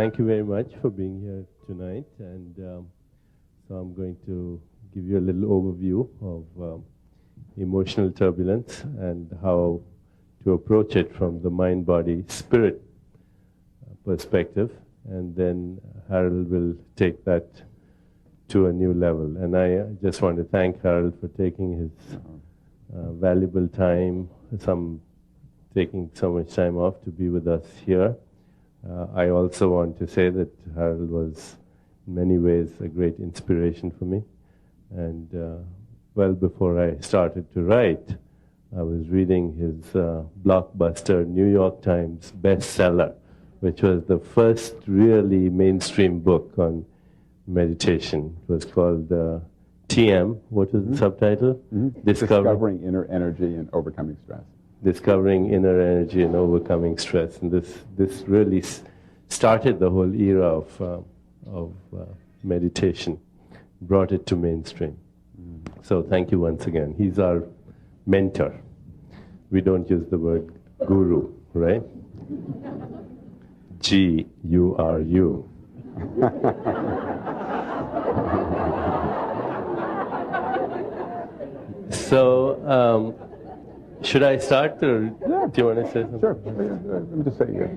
thank you very much for being here tonight. And so I'm going to give you a little overview of emotional turbulence and how to approach it from the mind, body, spirit perspective. And then Harold will take that to a new level. And I just want to thank Harold for taking his valuable time, taking so much time off to be with us here. I also want to say that Harold was in many ways a great inspiration for me. And well before I started to write, I was reading his blockbuster New York Times bestseller, which was the first really mainstream book on meditation. It was called TM. What was the subtitle? Discovering Inner Energy and Overcoming Stress. Discovering Inner Energy and Overcoming Stress. And this really started the whole era of meditation, brought it to mainstream. So thank you once again. He's our mentor. We don't use the word guru, right? G-U-R-U. So, should I start, or do you want to say something? Sure. Let me just say,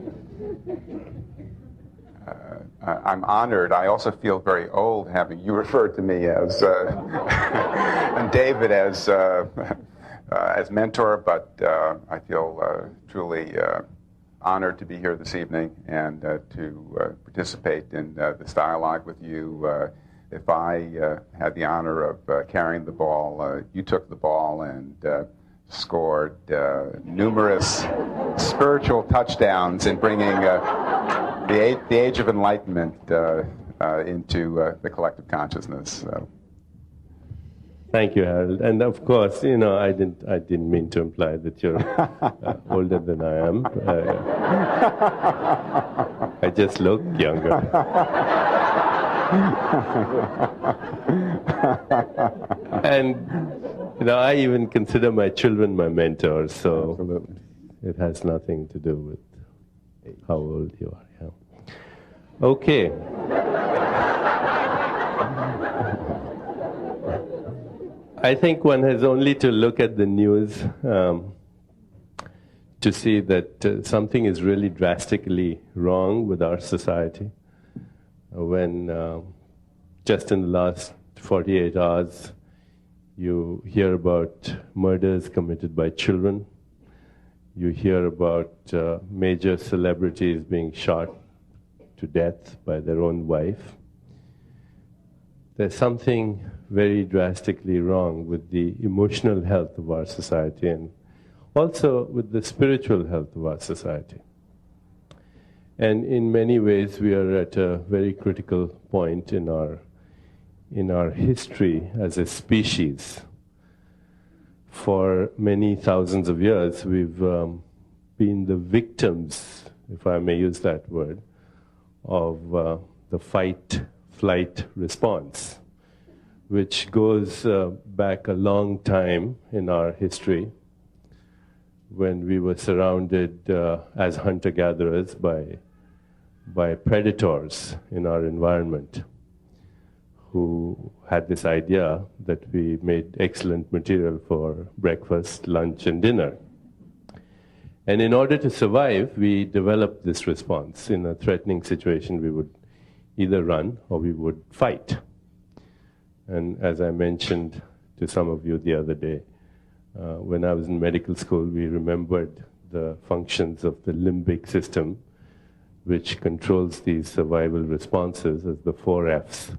I'm honored. I also feel very old having you refer to me as, and David as mentor, but I feel truly honored to be here this evening and to participate in this dialogue with you. If I had the honor of carrying the ball, you took the ball and scored numerous spiritual touchdowns in bringing the age of enlightenment into the collective consciousness. So. Thank you, Harold. And of course, you know, I didn't mean to imply that you're older than I am. I just look younger. And you know, I even consider my children my mentors, so Absolutely. It has nothing to do with how old you are. Yeah. Okay. I think one has only to look at the news to see that something is really drastically wrong with our society. When just in the last 48 hours, you hear about murders committed by children. You hear about major celebrities being shot to death by their own wife. There's something very drastically wrong with the emotional health of our society and also with the spiritual health of our society. And in many ways, we are at a very critical point in our history as a species. For many thousands of years, we've been the victims, if I may use that word, of the fight-flight response, which goes back a long time in our history when we were surrounded as hunter-gatherers by predators in our environment who had this idea that we made excellent material for breakfast, lunch, and dinner. And in order to survive, we developed this response. In a threatening situation, we would either run or we would fight. And as I mentioned to some of you the other day, when I was in medical school, we remembered the functions of the limbic system, which controls these survival responses as the 4 F's: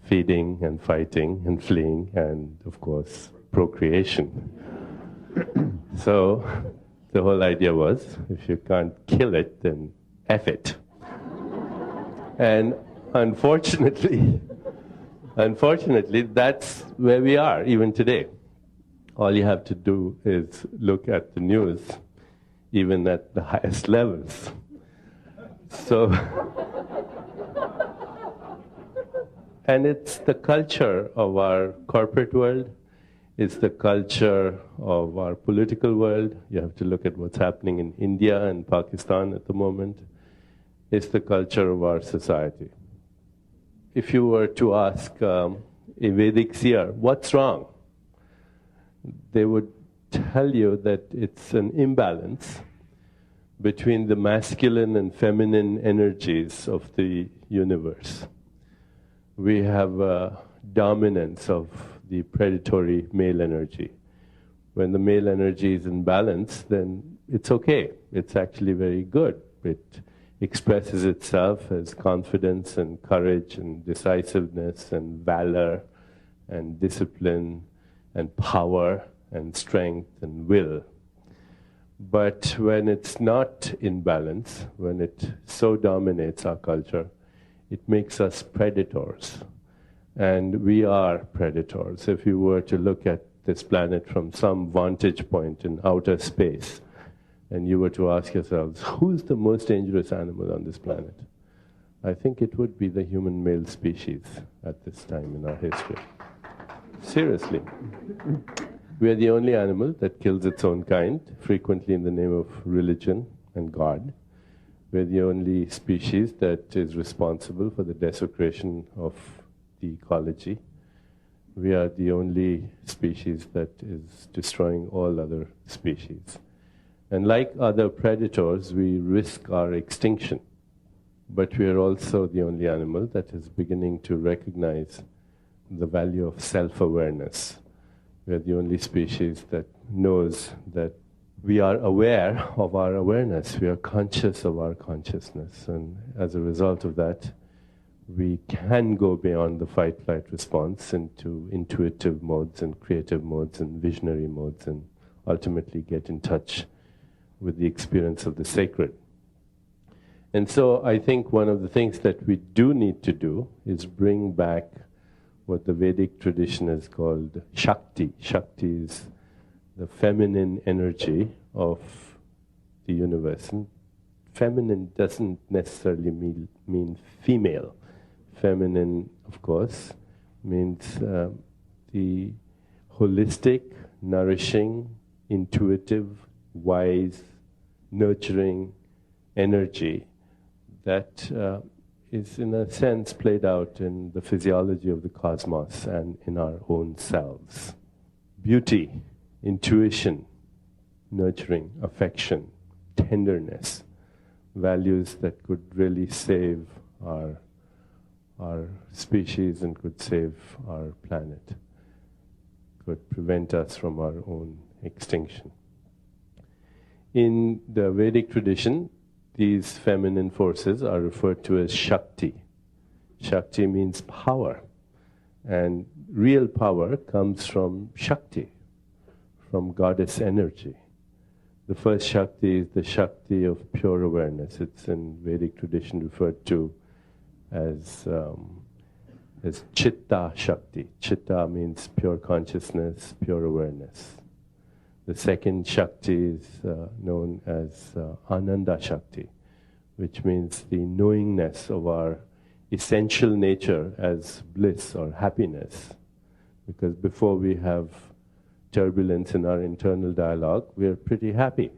feeding and fighting and fleeing and, of course, procreation. So the whole idea was, if you can't kill it, then F it. And unfortunately, that's where we are even today. All you have to do is look at the news, even at the highest levels. So, and it's the culture of our corporate world, it's the culture of our political world. You have to look at what's happening in India and Pakistan at the moment. is the culture of our society. If you were to ask a Vedic seer, what's wrong? They would tell you that it's an imbalance between the masculine and feminine energies of the universe. We have a dominance of the predatory male energy. When the male energy is in balance, then it's okay. It's actually very good. It expresses itself as confidence and courage and decisiveness and valor and discipline and power and strength and will. But when it's not in balance, when it so dominates our culture, it makes us predators. And we are predators. If you were to look at this planet from some vantage point in outer space, and you were to ask yourselves, who's the most dangerous animal on this planet? I think it would be the human male species at this time in our history. Seriously. We are the only animal that kills its own kind, frequently in the name of religion and God. We're the only species that is responsible for the desecration of the ecology. We are the only species that is destroying all other species. And like other predators, we risk our extinction. But we are also the only animal that is beginning to recognize the value of self-awareness. We are the only species that knows that we are aware of our awareness. We are conscious of our consciousness. And as a result of that, we can go beyond the fight-flight response into intuitive modes and creative modes and visionary modes and ultimately get in touch with the experience of the sacred. And so I think one of the things that we do need to do is bring back what the Vedic tradition is called Shakti. Shakti is the feminine energy of the universe. And feminine doesn't necessarily mean female. Feminine, of course, means the holistic, nourishing, intuitive, wise, nurturing energy that is in a sense played out in the physiology of the cosmos and in our own selves. Beauty, intuition, nurturing, affection, tenderness, values that could really save our species and could save our planet, could prevent us from our own extinction. In the Vedic tradition, these feminine forces are referred to as Shakti. Shakti means power. And real power comes from Shakti, from goddess energy. The first Shakti is the Shakti of pure awareness. It's in Vedic tradition referred to as Chitta Shakti. Chitta means pure consciousness, pure awareness. The second Shakti is known as Ananda Shakti, which means the knowingness of our essential nature as bliss or happiness. Because before we have turbulence in our internal dialogue, we are pretty happy.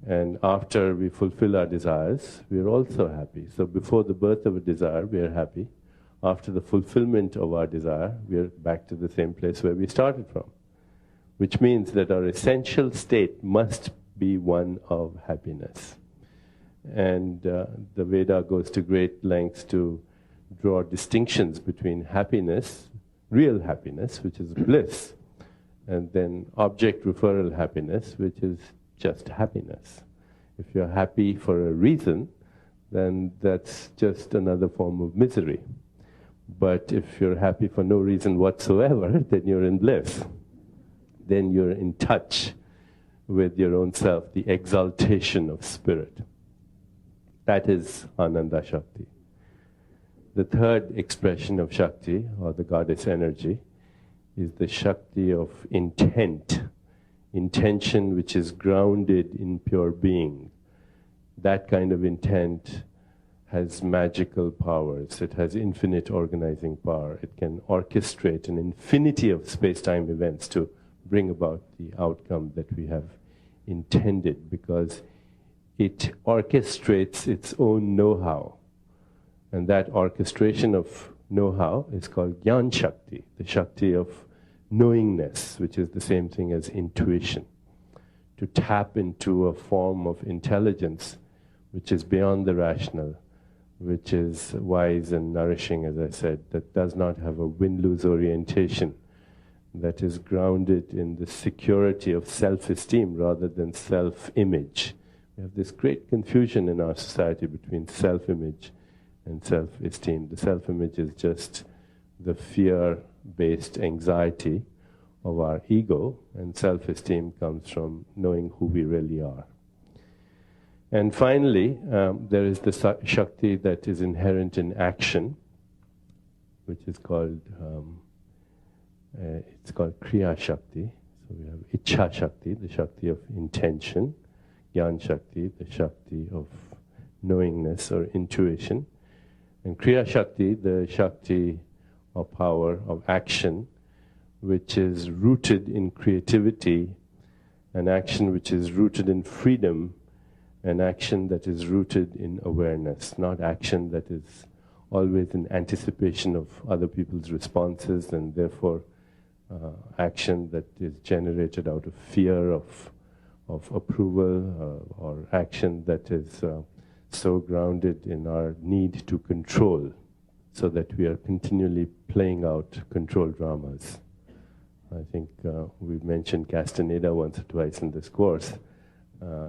And after we fulfill our desires, we are also happy. So before the birth of a desire, we are happy. After the fulfillment of our desire, we are back to the same place where we started from. Which means that our essential state must be one of happiness. And the Veda goes to great lengths to draw distinctions between happiness, real happiness, which is bliss, and then object referral happiness, which is just happiness. If you're happy for a reason, then that's just another form of misery. But if you're happy for no reason whatsoever, then you're in bliss. Then you're in touch with your own self, the exaltation of spirit. That is Ananda Shakti. The third expression of Shakti, or the goddess energy, is the Shakti of intent. Intention which is grounded in pure being. That kind of intent has magical powers. It has infinite organizing power. It can orchestrate an infinity of space-time events to bring about the outcome that we have intended, because it orchestrates its own know-how. And that orchestration of know-how is called Gyan Shakti, the Shakti of knowingness, which is the same thing as intuition. To tap into a form of intelligence which is beyond the rational, which is wise and nourishing, as I said, that does not have a win-lose orientation, that is grounded in the security of self-esteem rather than self-image. We have this great confusion in our society between self-image and self-esteem. The self-image is just the fear-based anxiety of our ego, and self-esteem comes from knowing who we really are. And finally, there is the Shakti that is inherent in action, which is called Kriya Shakti. So we have Ichha Shakti, the Shakti of intention, Gyan Shakti, the Shakti of knowingness or intuition, and Kriya Shakti, the Shakti of power of action, which is rooted in creativity, an action which is rooted in freedom, an action that is rooted in awareness, not action that is always in anticipation of other people's responses, and therefore action that is generated out of fear of approval, or action that is so grounded in our need to control, so that we are continually playing out control dramas. I think we've mentioned Castaneda once or twice in this course.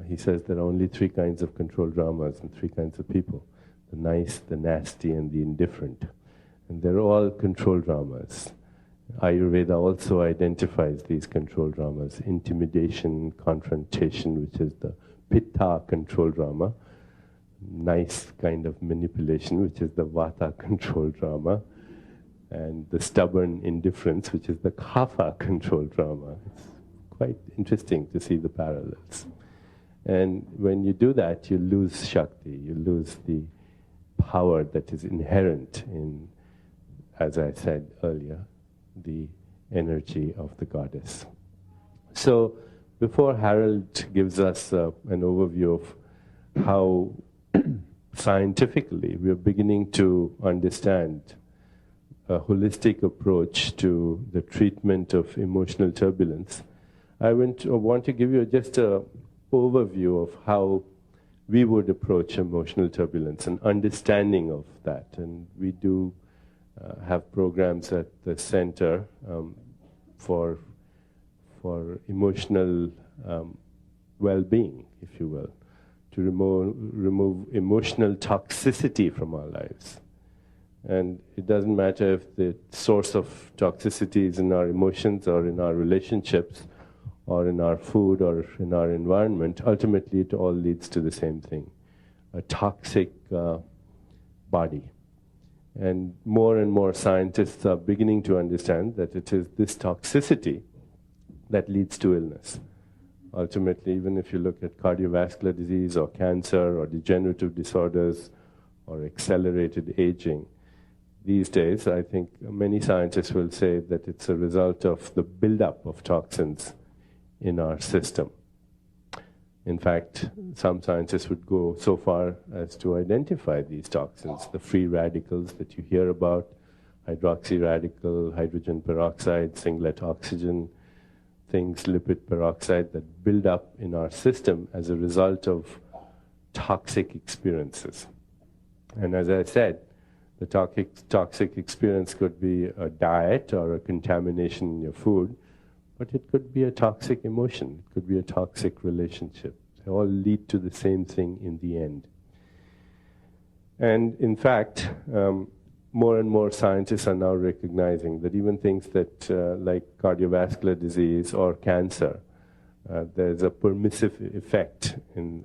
He says there are only three kinds of control dramas and three kinds of people: the nice, the nasty, and the indifferent. And they're all control dramas. Ayurveda also identifies these control dramas: intimidation, confrontation, which is the pitta control drama; nice kind of manipulation, which is the vata control drama; and the stubborn indifference, which is the kapha control drama. It's quite interesting to see the parallels. And when you do that, you lose Shakti, you lose the power that is inherent in, as I said earlier, the energy of the goddess. So before Harold gives us an overview of how scientifically we are beginning to understand a holistic approach to the treatment of emotional turbulence, I want to give you just an overview of how we would approach emotional turbulence, an understanding of that. And we do have programs at the center for emotional well-being, if you will, to remove emotional toxicity from our lives. And it doesn't matter if the source of toxicity is in our emotions or in our relationships or in our food or in our environment. Ultimately, it all leads to the same thing: a toxic body. And more scientists are beginning to understand that it is this toxicity that leads to illness. Ultimately, even if you look at cardiovascular disease or cancer or degenerative disorders or accelerated aging, these days, I think many scientists will say that it's a result of the buildup of toxins in our system. In fact, some scientists would go so far as to identify these toxins, the free radicals that you hear about, hydroxy radical, hydrogen peroxide, singlet oxygen, things, lipid peroxide, that build up in our system as a result of toxic experiences. And as I said, the toxic experience could be a diet or a contamination in your food, but it could be a toxic emotion, it could be a toxic relationship. They all lead to the same thing in the end. And in fact, more and more scientists are now recognizing that even things that like cardiovascular disease or cancer, there's a permissive effect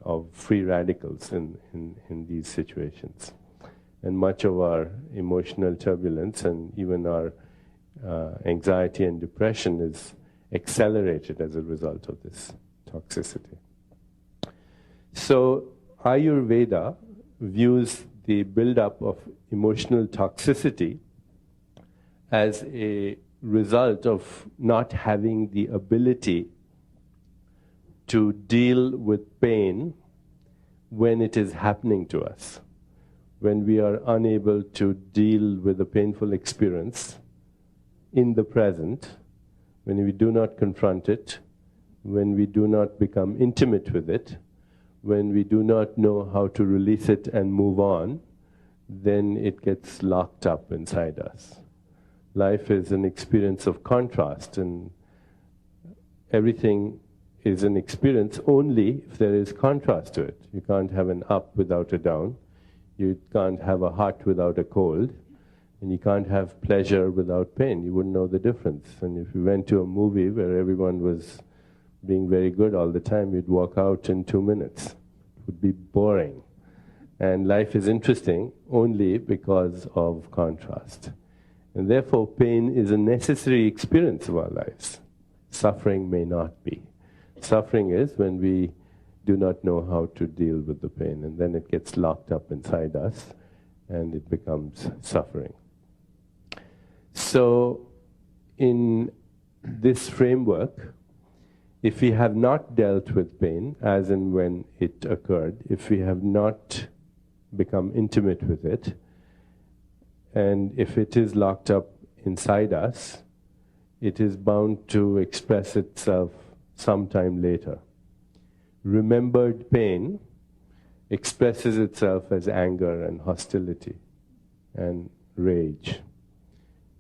of free radicals in these situations. And much of our emotional turbulence and even our anxiety and depression is accelerated as a result of this toxicity. So Ayurveda views the buildup of emotional toxicity as a result of not having the ability to deal with pain when it is happening to us, when we are unable to deal with a painful experience in the present, when we do not confront it, when we do not become intimate with it, when we do not know how to release it and move on, then it gets locked up inside us. Life is an experience of contrast, and everything is an experience only if there is contrast to it. You can't have an up without a down. You can't have a hot without a cold. And you can't have pleasure without pain. You wouldn't know the difference. And if you went to a movie where everyone was being very good all the time, you'd walk out in 2 minutes. It would be boring. And life is interesting only because of contrast. And therefore, pain is a necessary experience of our lives. Suffering may not be. Suffering is when we do not know how to deal with the pain, and then it gets locked up inside us, and it becomes suffering. So, in this framework, if we have not dealt with pain, as and when it occurred, if we have not become intimate with it, and if it is locked up inside us, it is bound to express itself sometime later. Remembered pain expresses itself as anger and hostility and rage.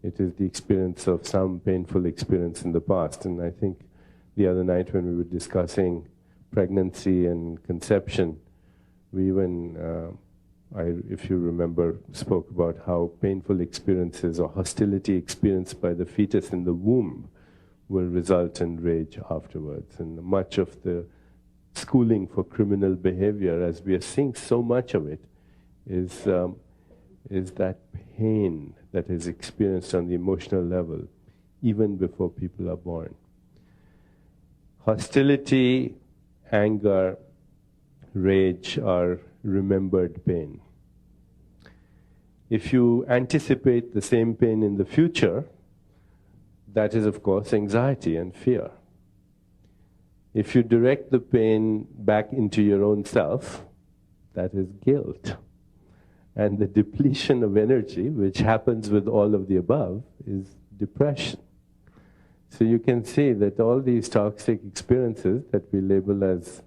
It is the experience of some painful experience in the past. And I think the other night when we were discussing pregnancy and conception, we even, if you remember, spoke about how painful experiences or hostility experienced by the fetus in the womb will result in rage afterwards. And much of the schooling for criminal behavior, as we are seeing so much of it, is that pain that is experienced on the emotional level, even before people are born. Hostility, anger, rage are remembered pain. If you anticipate the same pain in the future, that is, of course, anxiety and fear. If you direct the pain back into your own self, that is guilt. And the depletion of energy, which happens with all of the above, is depression. So you can see that all these toxic experiences that we label as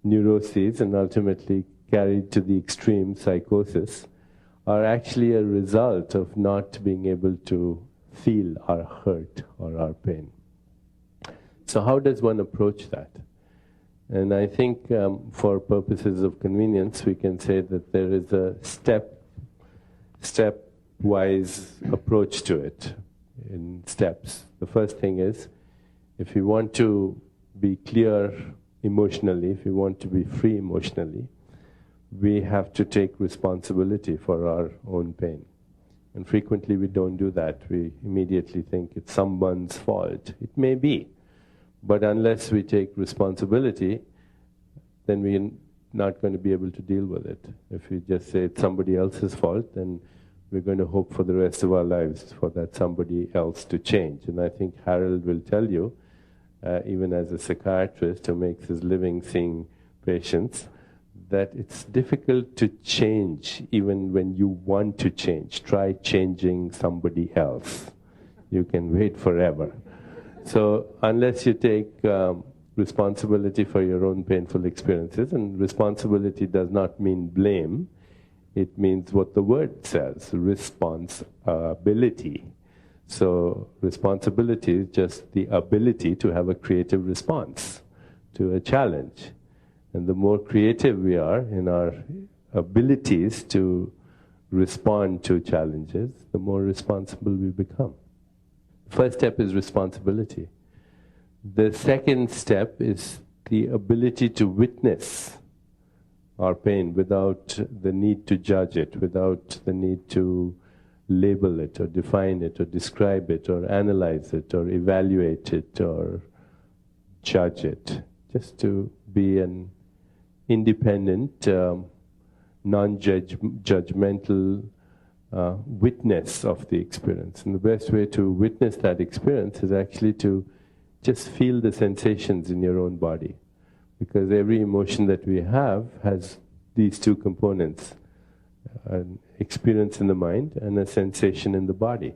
neuroses and ultimately carried to the extreme psychosis are actually a result of not being able to feel our hurt or our pain. So how does one approach that? And I think for purposes of convenience, we can say that there is a stepwise approach to it in steps. The first thing is, if you want to be clear emotionally, if you want to be free emotionally, we have to take responsibility for our own pain. And frequently we don't do that. We immediately think it's someone's fault. It may be. But unless we take responsibility, then we're not going to be able to deal with it. If we just say it's somebody else's fault, then we're going to hope for the rest of our lives for that somebody else to change. And I think Harold will tell you, even as a psychiatrist who makes his living seeing patients, that it's difficult to change even when you want to change. Try changing somebody else. You can wait forever. So unless you take responsibility for your own painful experiences, and responsibility does not mean blame, it means what the word says, responsibility. So responsibility is just the ability to have a creative response to a challenge. And the more creative we are in our abilities to respond to challenges, the more responsible we become. First step is responsibility. The second step is the ability to witness our pain without the need to judge it, without the need to label it or define it or describe it or analyze it or evaluate it or judge it. Just to be an independent, non-judgmental witness of the experience. And the best way to witness that experience is actually to just feel the sensations in your own body. because every emotion that we have has these two components, an experience in the mind and a sensation in the body.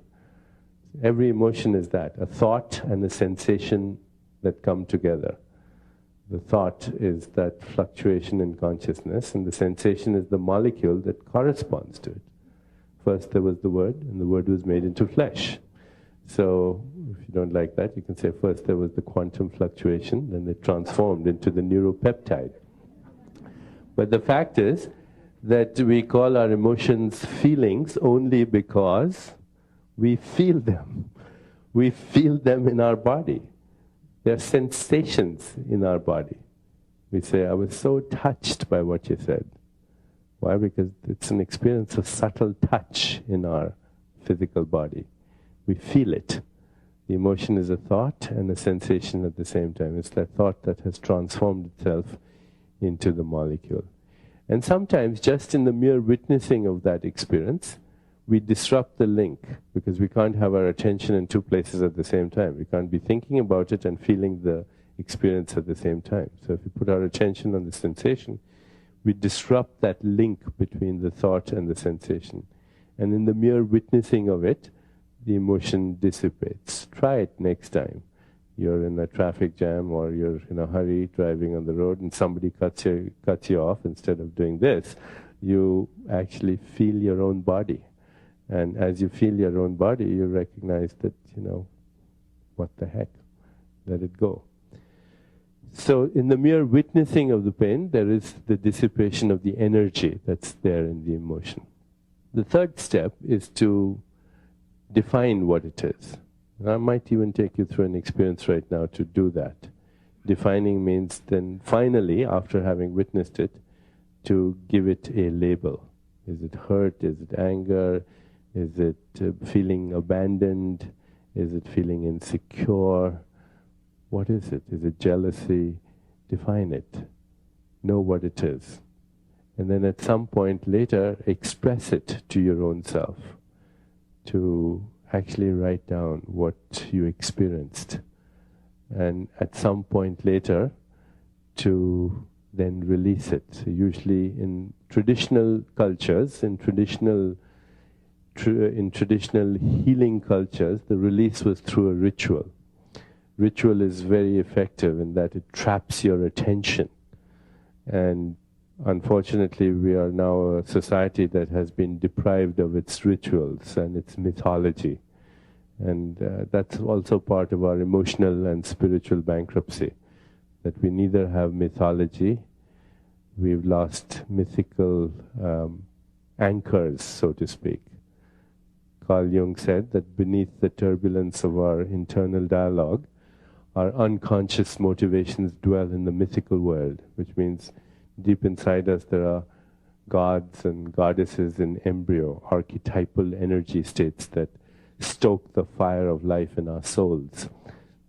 Every emotion is that, a thought and a sensation that come together. The thought is that fluctuation in consciousness, and the sensation is the molecule that corresponds to it. First there was the Word, and the Word was made into flesh. So if you don't like that, you can say first there was the quantum fluctuation, then it transformed into the neuropeptide. But the fact is that we call our emotions feelings only because we feel them. We feel them in our body. They're sensations in our body. We say, I was so touched by what you said. Why? Because it's an experience of subtle touch in our physical body. We feel it. The emotion is a thought and a sensation at the same time. It's that thought that has transformed itself into the molecule. And sometimes, just in the mere witnessing of that experience, we disrupt the link, because we can't have our attention in two places at the same time. We can't be thinking about it and feeling the experience at the same time. So if we put our attention on the sensation, we disrupt that link between the thought and the sensation. And in the mere witnessing of it, the emotion dissipates. Try it next time. You're in a traffic jam, or you're in a hurry driving on the road, and somebody cuts you off. Instead of doing this, you actually feel your own body. And as you feel your own body, you recognize that, what the heck, let it go. So in the mere witnessing of the pain, there is the dissipation of the energy that's there in the emotion. The third step is to define what it is. And I might even take you through an experience right now to do that. Defining means then finally, after having witnessed it, to give it a label. Is it hurt? Is it anger? Is it feeling abandoned? Is it feeling insecure? What is it? Is it jealousy? Define it. Know what it is. And then at some point later, express it to your own self. To actually write down what you experienced. And at some point later, to then release it. So usually in traditional cultures, in traditional healing cultures, the release was through a ritual. Ritual is very effective in that it traps your attention. And unfortunately, we are now a society that has been deprived of its rituals and its mythology. And that's also part of our emotional and spiritual bankruptcy, that we neither have mythology, we've lost mythical anchors, so to speak. Carl Jung said that beneath the turbulence of our internal dialogue, our unconscious motivations dwell in the mythical world, which means deep inside us there are gods and goddesses in embryo, archetypal energy states that stoke the fire of life in our souls,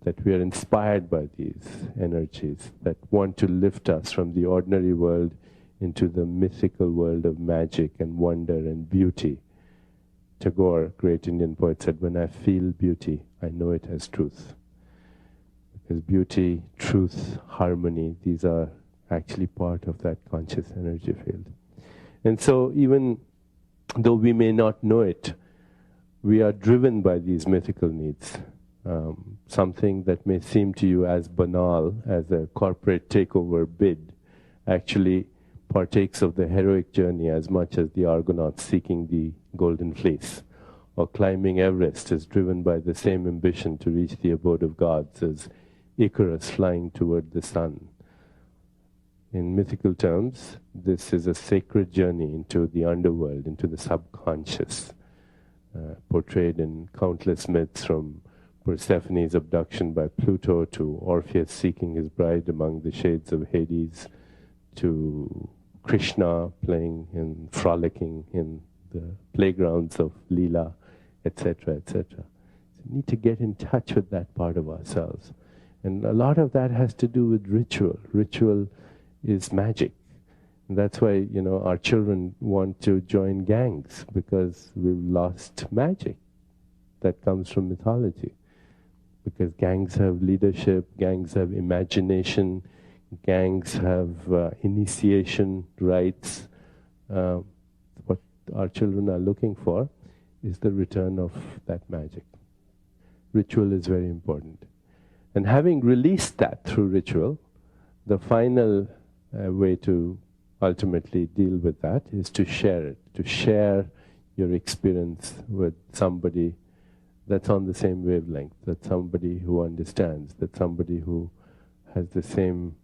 that we are inspired by these energies that want to lift us from the ordinary world into the mythical world of magic and wonder and beauty. Tagore, great Indian poet, said, when I feel beauty, I know it as truth. Because beauty, truth, harmony, these are actually part of that conscious energy field. And so even though we may not know it, we are driven by these mythical needs. Something that may seem to you as banal as a corporate takeover bid actually partakes of the heroic journey as much as the Argonauts seeking the golden fleece. Or climbing Everest is driven by the same ambition to reach the abode of gods as Icarus flying toward the sun. In mythical terms, this is a sacred journey into the underworld, into the subconscious, portrayed in countless myths, from Persephone's abduction by Pluto to Orpheus seeking his bride among the shades of Hades, to Krishna playing and frolicking in the playgrounds of Leela, etc., etc. So we need to get in touch with that part of ourselves. And a lot of that has to do with ritual. Ritual is magic. And that's why, our children want to join gangs, because we've lost magic that comes from mythology. Because gangs have leadership, gangs have imagination, Gangs have initiation rites. What our children are looking for is the return of that magic. Ritual is very important. And having released that through ritual, the final way to ultimately deal with that is to share it, to share your experience with somebody that's on the same wavelength, that somebody who understands, that somebody who has the same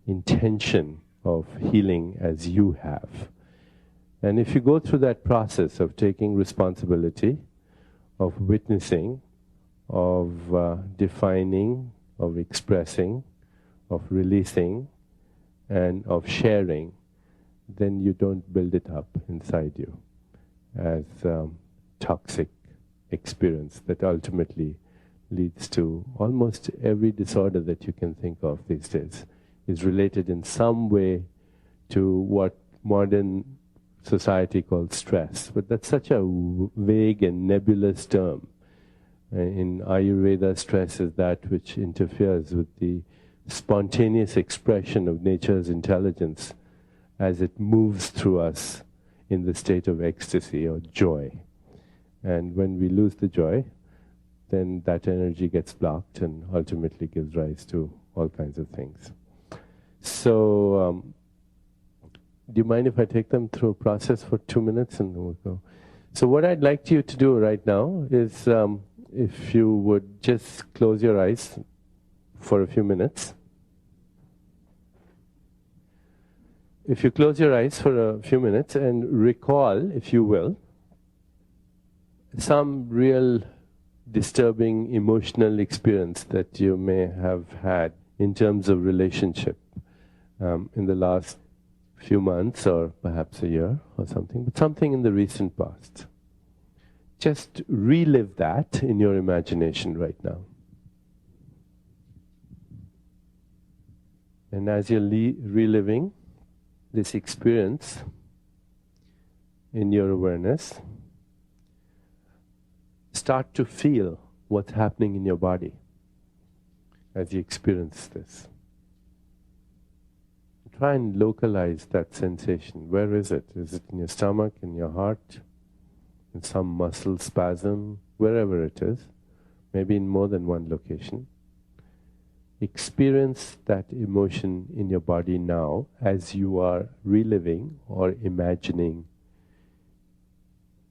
intention of healing as you have. And if you go through that process of taking responsibility, of witnessing, of defining, of expressing, of releasing, and of sharing, then you don't build it up inside you as toxic experience that ultimately leads to almost every disorder that you can think of these days is related in some way to what modern society calls stress. But that's such a vague and nebulous term. In Ayurveda, stress is that which interferes with the spontaneous expression of nature's intelligence as it moves through us in the state of ecstasy or joy. And when we lose the joy, then that energy gets blocked and ultimately gives rise to all kinds of things. So, do you mind if I take them through a process for 2 minutes and then we'll go? So what I'd like you to do right now is if you would just close your eyes for a few minutes. If you close your eyes for a few minutes and recall, if you will, some real disturbing emotional experience that you may have had in terms of relationship in the last few months or perhaps a year or something, but something in the recent past. Just relive that in your imagination right now. And as you're reliving this experience in your awareness, start to feel what's happening in your body as you experience this. Try and localize that sensation. Where is it? Is it in your stomach, in your heart, in some muscle spasm, wherever it is, maybe in more than one location. Experience that emotion in your body now as you are reliving or imagining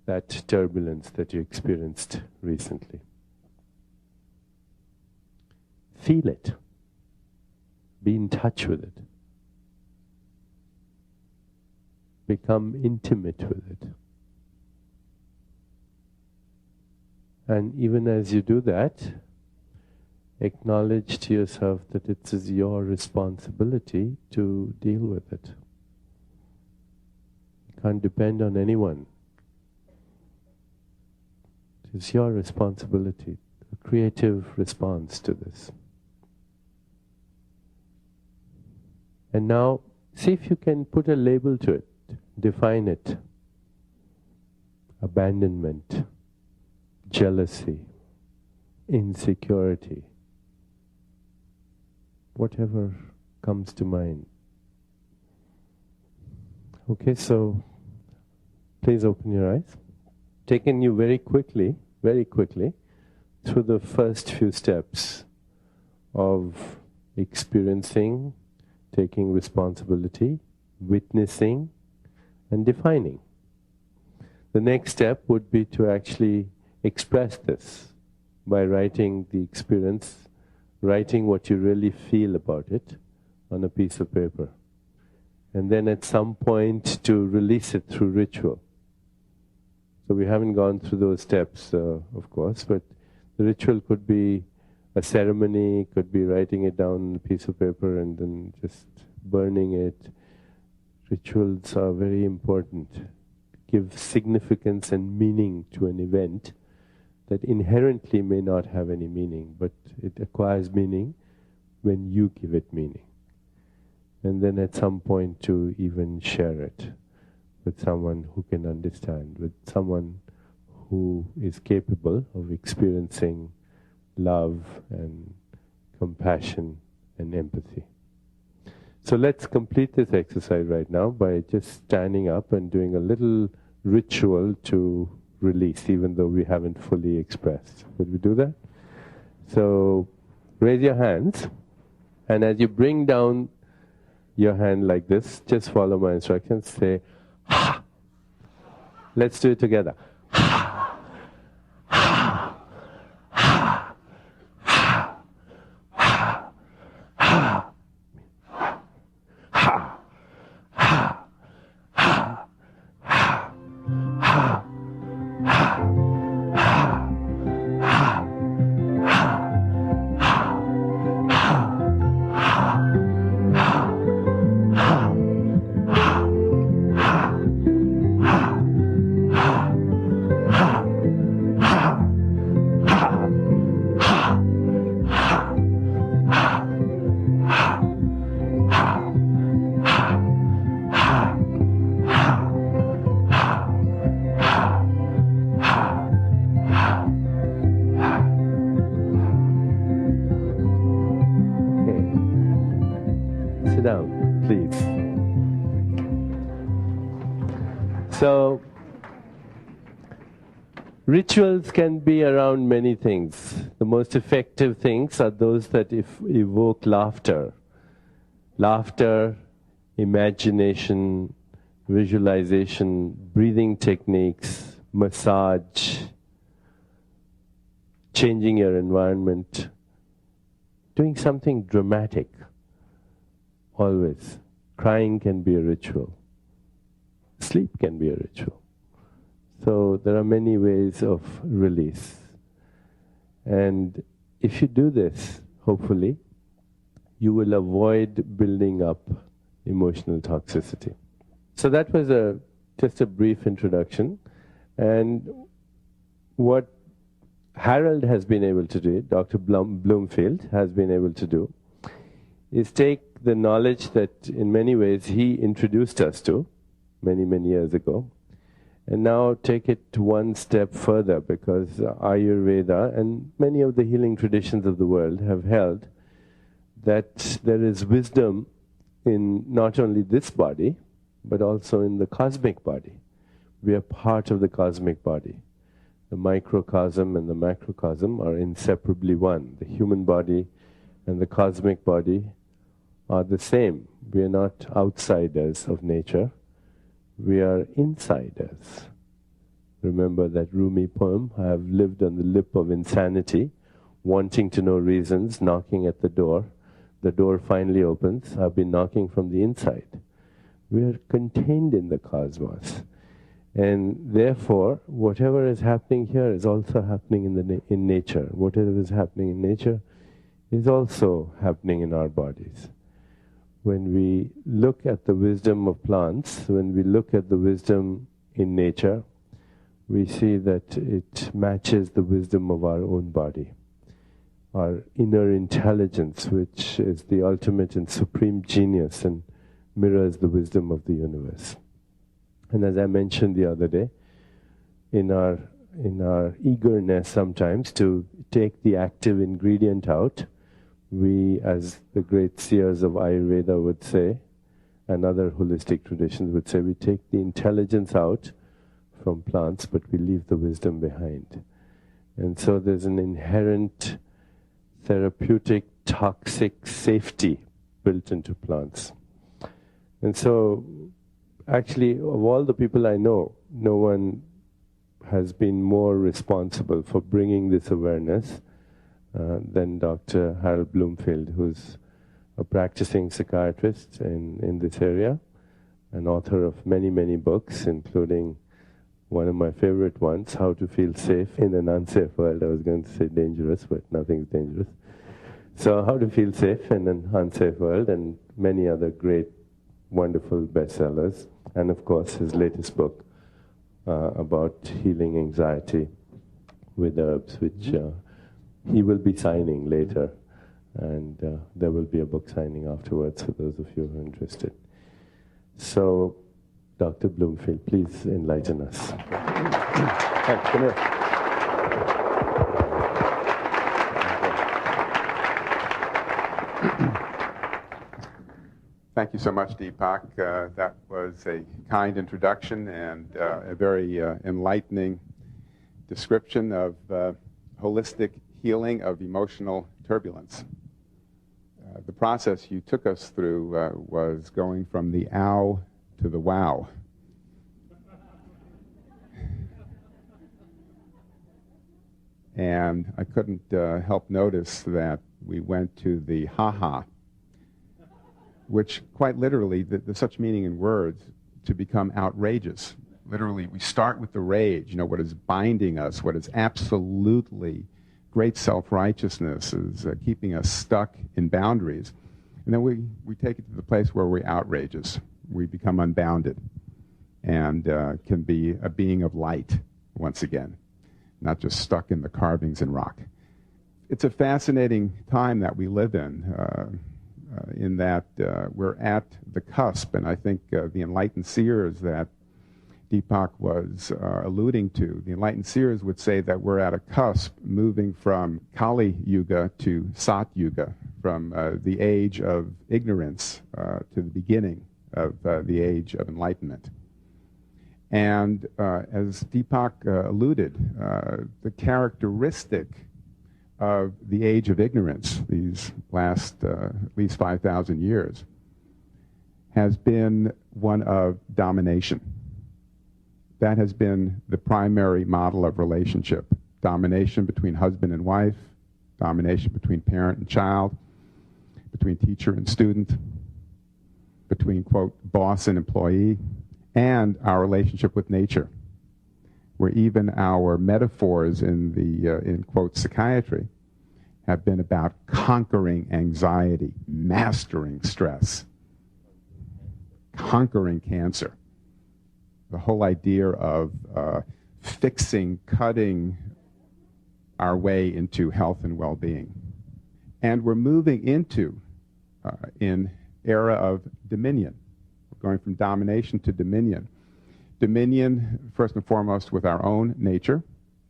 that turbulence that you experienced recently. Feel it. Be in touch with it. Become intimate with it. And even as you do that, acknowledge to yourself that it is your responsibility to deal with it. You can't depend on anyone. It is your responsibility, a creative response to this. And now, see if you can put a label to it, define it. Abandonment, jealousy, insecurity, whatever comes to mind. Okay, so please open your eyes. Taking you very quickly through the first few steps of experiencing, taking responsibility, witnessing, and defining. The next step would be to actually express this by writing the experience, writing what you really feel about it on a piece of paper. And then at some point to release it through ritual. So we haven't gone through those steps, of course, but the ritual could be a ceremony, could be writing it down on a piece of paper and then just burning it. Rituals are very important. Give significance and meaning to an event that inherently may not have any meaning, but it acquires meaning when you give it meaning. And then at some point to even share it with someone who can understand, with someone who is capable of experiencing love and compassion and empathy. So let's complete this exercise right now by just standing up and doing a little ritual to release, even though we haven't fully expressed. Would we do that? So raise your hands, and as you bring down your hand like this, just follow my instructions. Say, ha. Let's do it together. Ha. Ha. Ha. Ha. Ha. Ha. So, rituals can be around many things. The most effective things are those that evoke laughter. Laughter, imagination, visualization, breathing techniques, massage, changing your environment, doing something dramatic, always. Crying can be a ritual. Sleep can be a ritual. So there are many ways of release. And if you do this, hopefully, you will avoid building up emotional toxicity. So that was just a brief introduction. And what Harold has been able to do, Dr. Bloomfield has been able to do, is take the knowledge that in many ways he introduced us to many, many years ago, and now take it to one step further, because Ayurveda and many of the healing traditions of the world have held that there is wisdom in not only this body, but also in the cosmic body. We are part of the cosmic body. The microcosm and the macrocosm are inseparably one. The human body and the cosmic body are the same. We are not outsiders of nature. We are insiders. Remember that Rumi poem, I have lived on the lip of insanity, wanting to know reasons, knocking at the door. The door finally opens. I've been knocking from the inside. We are contained in the cosmos. And therefore, whatever is happening here is also happening in nature. Whatever is happening in nature is also happening in our bodies. When we look at the wisdom of plants, when we look at the wisdom in nature, we see that it matches the wisdom of our own body. Our inner intelligence, which is the ultimate and supreme genius and mirrors the wisdom of the universe. And as I mentioned the other day, in our eagerness sometimes to take the active ingredient out, we, as the great seers of Ayurveda would say, and other holistic traditions would say, we take the intelligence out from plants, but we leave the wisdom behind. And so there's an inherent therapeutic, toxic safety built into plants. And so, actually, of all the people I know, no one has been more responsible for bringing this awareness than Dr. Harold Bloomfield, who's a practicing psychiatrist in this area, an author of many, many books, including one of my favorite ones, How to Feel Safe in an Unsafe World. I was going to say dangerous, but nothing's dangerous. So How to Feel Safe in an Unsafe World, and many other great, wonderful bestsellers. And of course, his latest book about healing anxiety with herbs, which he will be signing later. And there will be a book signing afterwards for those of you who are interested. So, Dr. Bloomfield, please enlighten us. Hi, come here. Thank you so much, Deepak. That was a kind introduction and a very enlightening description of holistic healing of emotional turbulence. The process you took us through was going from the ow to the wow. And I couldn't help notice that we went to the ha-ha, which quite literally, there's such meaning in words, to become outrageous. Literally, we start with the rage, what is binding us, what is absolutely great self-righteousness is keeping us stuck in boundaries. And then we take it to the place where we're outrageous. We become unbounded and can be a being of light once again, not just stuck in the carvings in rock. It's a fascinating time that we live in that we're at the cusp, and I think the enlightened seers that Deepak was alluding to, the enlightened seers would say that we're at a cusp moving from Kali Yuga to Sat Yuga, from the age of ignorance to the beginning of the age of enlightenment. And as Deepak alluded, the characteristic of the age of ignorance, these last at least 5,000 years, has been one of domination. That has been the primary model of relationship. Domination between husband and wife, domination between parent and child, between teacher and student, between, quote, boss and employee, and our relationship with nature, where even our metaphors in quote, psychiatry have been about conquering anxiety, mastering stress, conquering cancer. The whole idea of fixing, cutting our way into health and well-being. And we're moving into an era of dominion. We're going from domination to dominion. Dominion, first and foremost, with our own nature.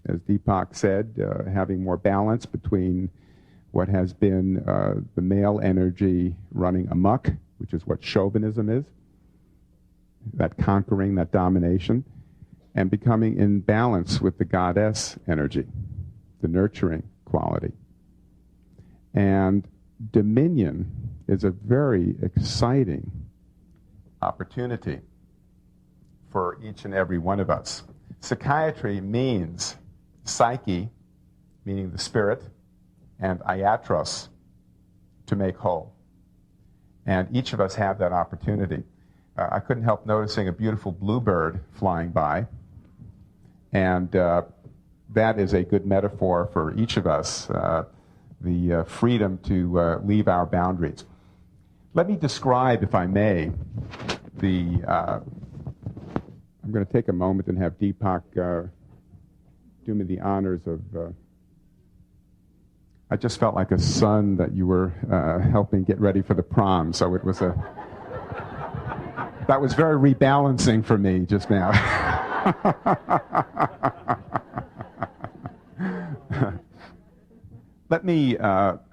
As Deepak said, having more balance between what has been the male energy running amok, which is what chauvinism is, that conquering, that domination, and becoming in balance with the goddess energy, the nurturing quality. And dominion is a very exciting opportunity for each and every one of us. Psychiatry means psyche, meaning the spirit, and iatros, to make whole. And each of us have that opportunity. I couldn't help noticing a beautiful bluebird flying by, and that is a good metaphor for each of us, the freedom to leave our boundaries. Let me describe, if I may, I'm going to take a moment and have Deepak do me the honors of... I just felt like a son that you were helping get ready for the prom, so it was that was very rebalancing for me just now. Let me,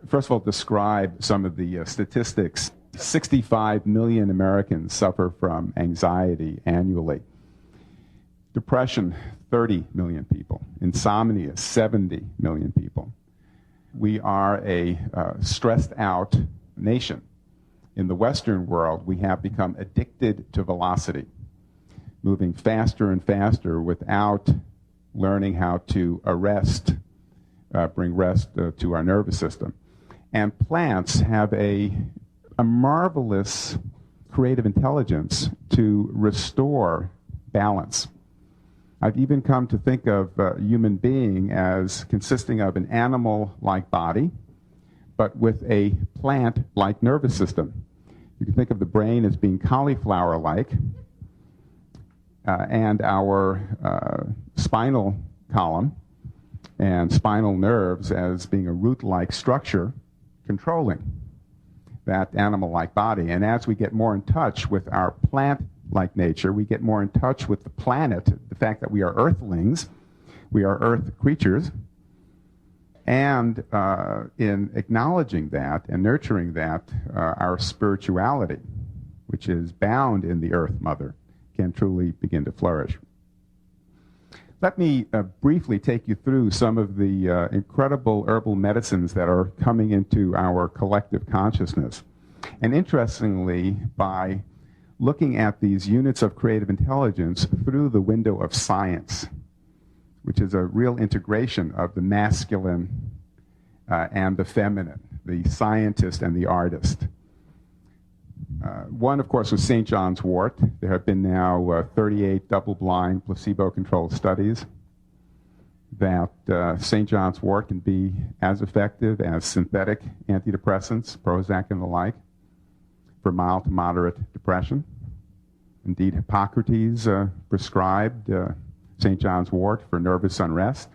first of all, describe some of the statistics. 65 million Americans suffer from anxiety annually. Depression, 30 million people. Insomnia, 70 million people. We are a stressed out nation. In the Western world, we have become addicted to velocity, moving faster and faster without learning how to bring rest to our nervous system. And plants have a marvelous creative intelligence to restore balance. I've even come to think of a human being as consisting of an animal-like body, but with a plant-like nervous system. You can think of the brain as being cauliflower-like, and our spinal column and spinal nerves as being a root-like structure controlling that animal-like body. And as we get more in touch with our plant-like nature, we get more in touch with the planet, the fact that we are earthlings, we are earth creatures, and in acknowledging that and nurturing that, our spirituality which is bound in the Earth Mother, can truly begin to flourish. Let me briefly take you through some of the incredible herbal medicines that are coming into our collective consciousness. And interestingly, by looking at these units of creative intelligence through the window of science, which is a real integration of the masculine and the feminine, the scientist and the artist. One, of course, was St. John's wort. There have been now 38 double-blind, placebo-controlled studies that St. John's wort can be as effective as synthetic antidepressants, Prozac and the like, for mild to moderate depression. Indeed, Hippocrates prescribed St. John's wort for nervous unrest.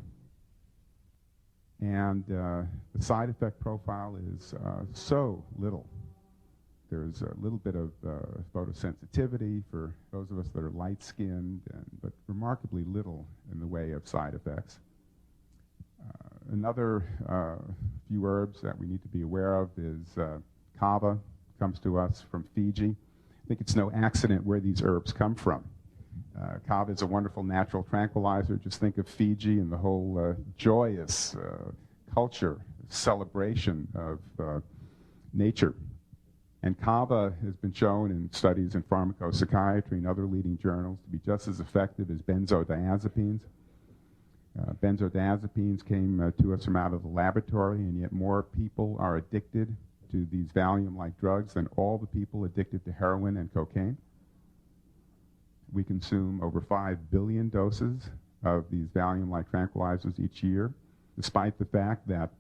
And the side effect profile is so little. There's a little bit of photosensitivity for those of us that are light-skinned, but remarkably little in the way of side effects. Another few herbs that we need to be aware of is kava. Comes to us from Fiji. I think it's no accident where these herbs come from. Kava is a wonderful natural tranquilizer. Just think of Fiji and the whole joyous culture, celebration of nature. And kava has been shown in studies in pharmacopsychiatry and other leading journals to be just as effective as benzodiazepines. Benzodiazepines came to us from out of the laboratory, and yet more people are addicted to these Valium-like drugs than all the people addicted to heroin and cocaine. We consume over 5 billion doses of these Valium-like tranquilizers each year, despite the fact that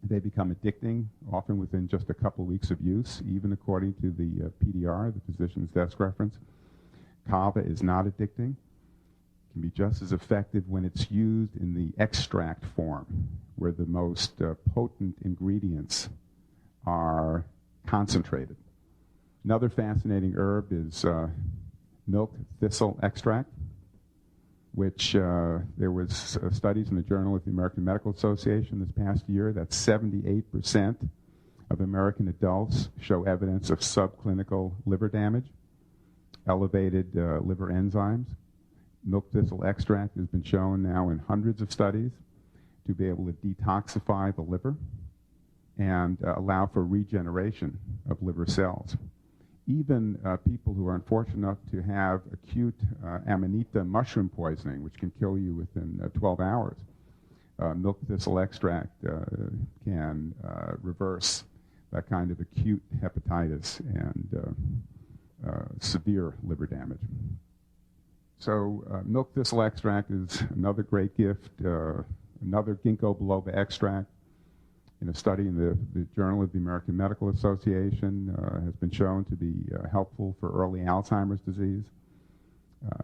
they become addicting, often within just a couple weeks of use, even according to the PDR, the physician's desk reference. Kava is not addicting. It can be just as effective when it's used in the extract form, where the most potent ingredients are concentrated. Another fascinating herb is milk thistle extract, which there was studies in the Journal of the American Medical Association this past year that 78% of American adults show evidence of subclinical liver damage, elevated liver enzymes. Milk thistle extract has been shown now in hundreds of studies to be able to detoxify the liver and allow for regeneration of liver cells. Even people who are unfortunate enough to have acute amanita mushroom poisoning, which can kill you within 12 hours, milk thistle extract can reverse that kind of acute hepatitis and severe liver damage. So milk thistle extract is another great gift, another ginkgo biloba extract. In a study in the Journal of the American Medical Association, has been shown to be helpful for early Alzheimer's disease.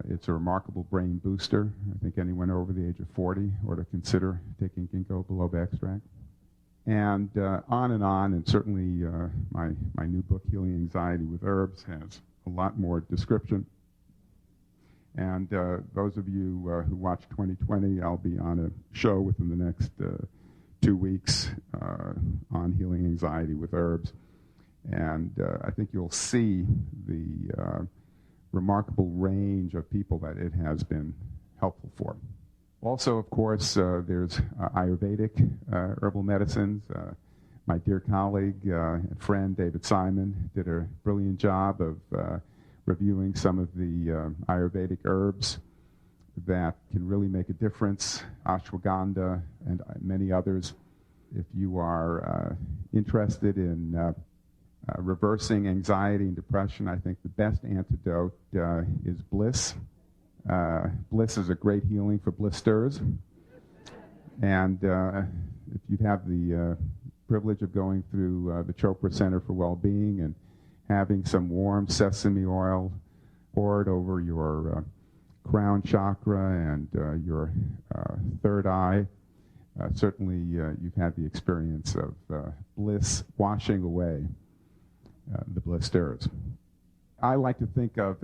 It's a remarkable brain booster. I think anyone over the age of 40 ought to consider taking ginkgo biloba extract. And on, and certainly my new book, Healing Anxiety with Herbs, has a lot more description. And those of you who watch 2020, I'll be on a show within the next 2 weeks on healing anxiety with herbs. And I think you'll see the remarkable range of people that it has been helpful for. Also, of course, there's Ayurvedic herbal medicines. My dear colleague and friend David Simon did a brilliant job of reviewing some of the Ayurvedic herbs that can really make a difference, ashwagandha and many others. If you are interested in reversing anxiety and depression, I think the best antidote is bliss. Bliss is a great healing for blisters. And if you have the privilege of going through the Chopra Center for Wellbeing and having some warm sesame oil poured over your crown chakra and your third eye, certainly you've had the experience of bliss washing away the blisters. I like to think of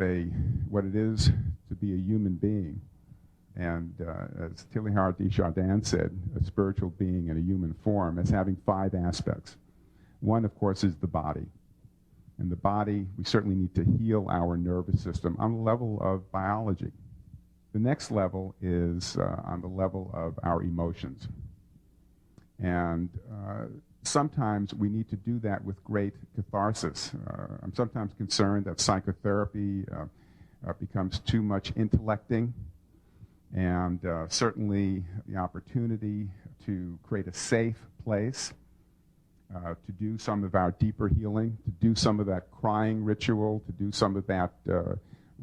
what it is to be a human being. And as Teilhard de Chardin said, a spiritual being in a human form as having 5 aspects. One, of course, is the body. and the body, we certainly need to heal our nervous system on the level of biology. The next level is on the level of our emotions. And sometimes we need to do that with great catharsis. I'm sometimes concerned that psychotherapy becomes too much intellecting, and certainly the opportunity to create a safe place to do some of our deeper healing, to do some of that crying ritual, to do some of that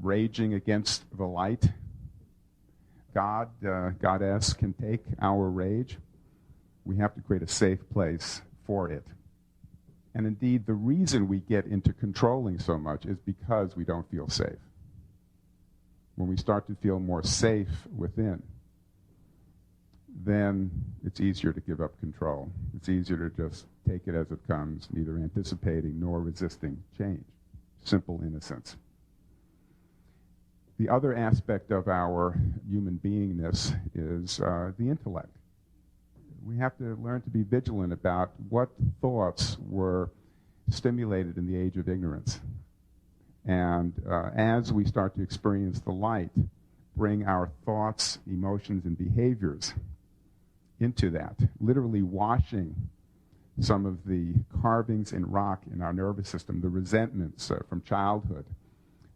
raging against the light. God, Goddess can take our rage. We have to create a safe place for it. And indeed, the reason we get into controlling so much is because we don't feel safe. When we start to feel more safe within, then it's easier to give up control. It's easier to just take it as it comes, neither anticipating nor resisting change. Simple innocence. The other aspect of our human beingness is the intellect. We have to learn to be vigilant about what thoughts were stimulated in the age of ignorance. And as we start to experience the light, bring our thoughts, emotions, and behaviors into that, literally washing some of the carvings in rock in our nervous system, the resentments from childhood,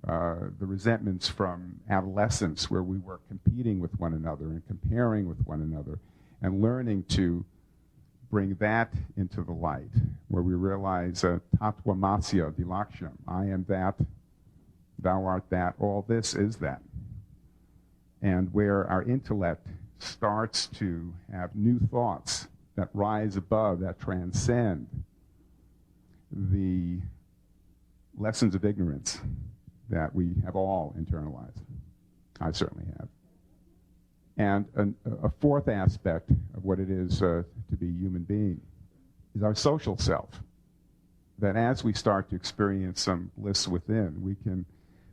the resentments from adolescence where we were competing with one another and comparing with one another, and learning to bring that into the light, where we realize tatvamasya vilaksham, I am that, thou art that, all this is that. And where our intellect starts to have new thoughts that rise above, that transcend the lessons of ignorance that we have all internalized. I certainly have. And a fourth aspect of what it is to be a human being is our social self. That as we start to experience some bliss within, we can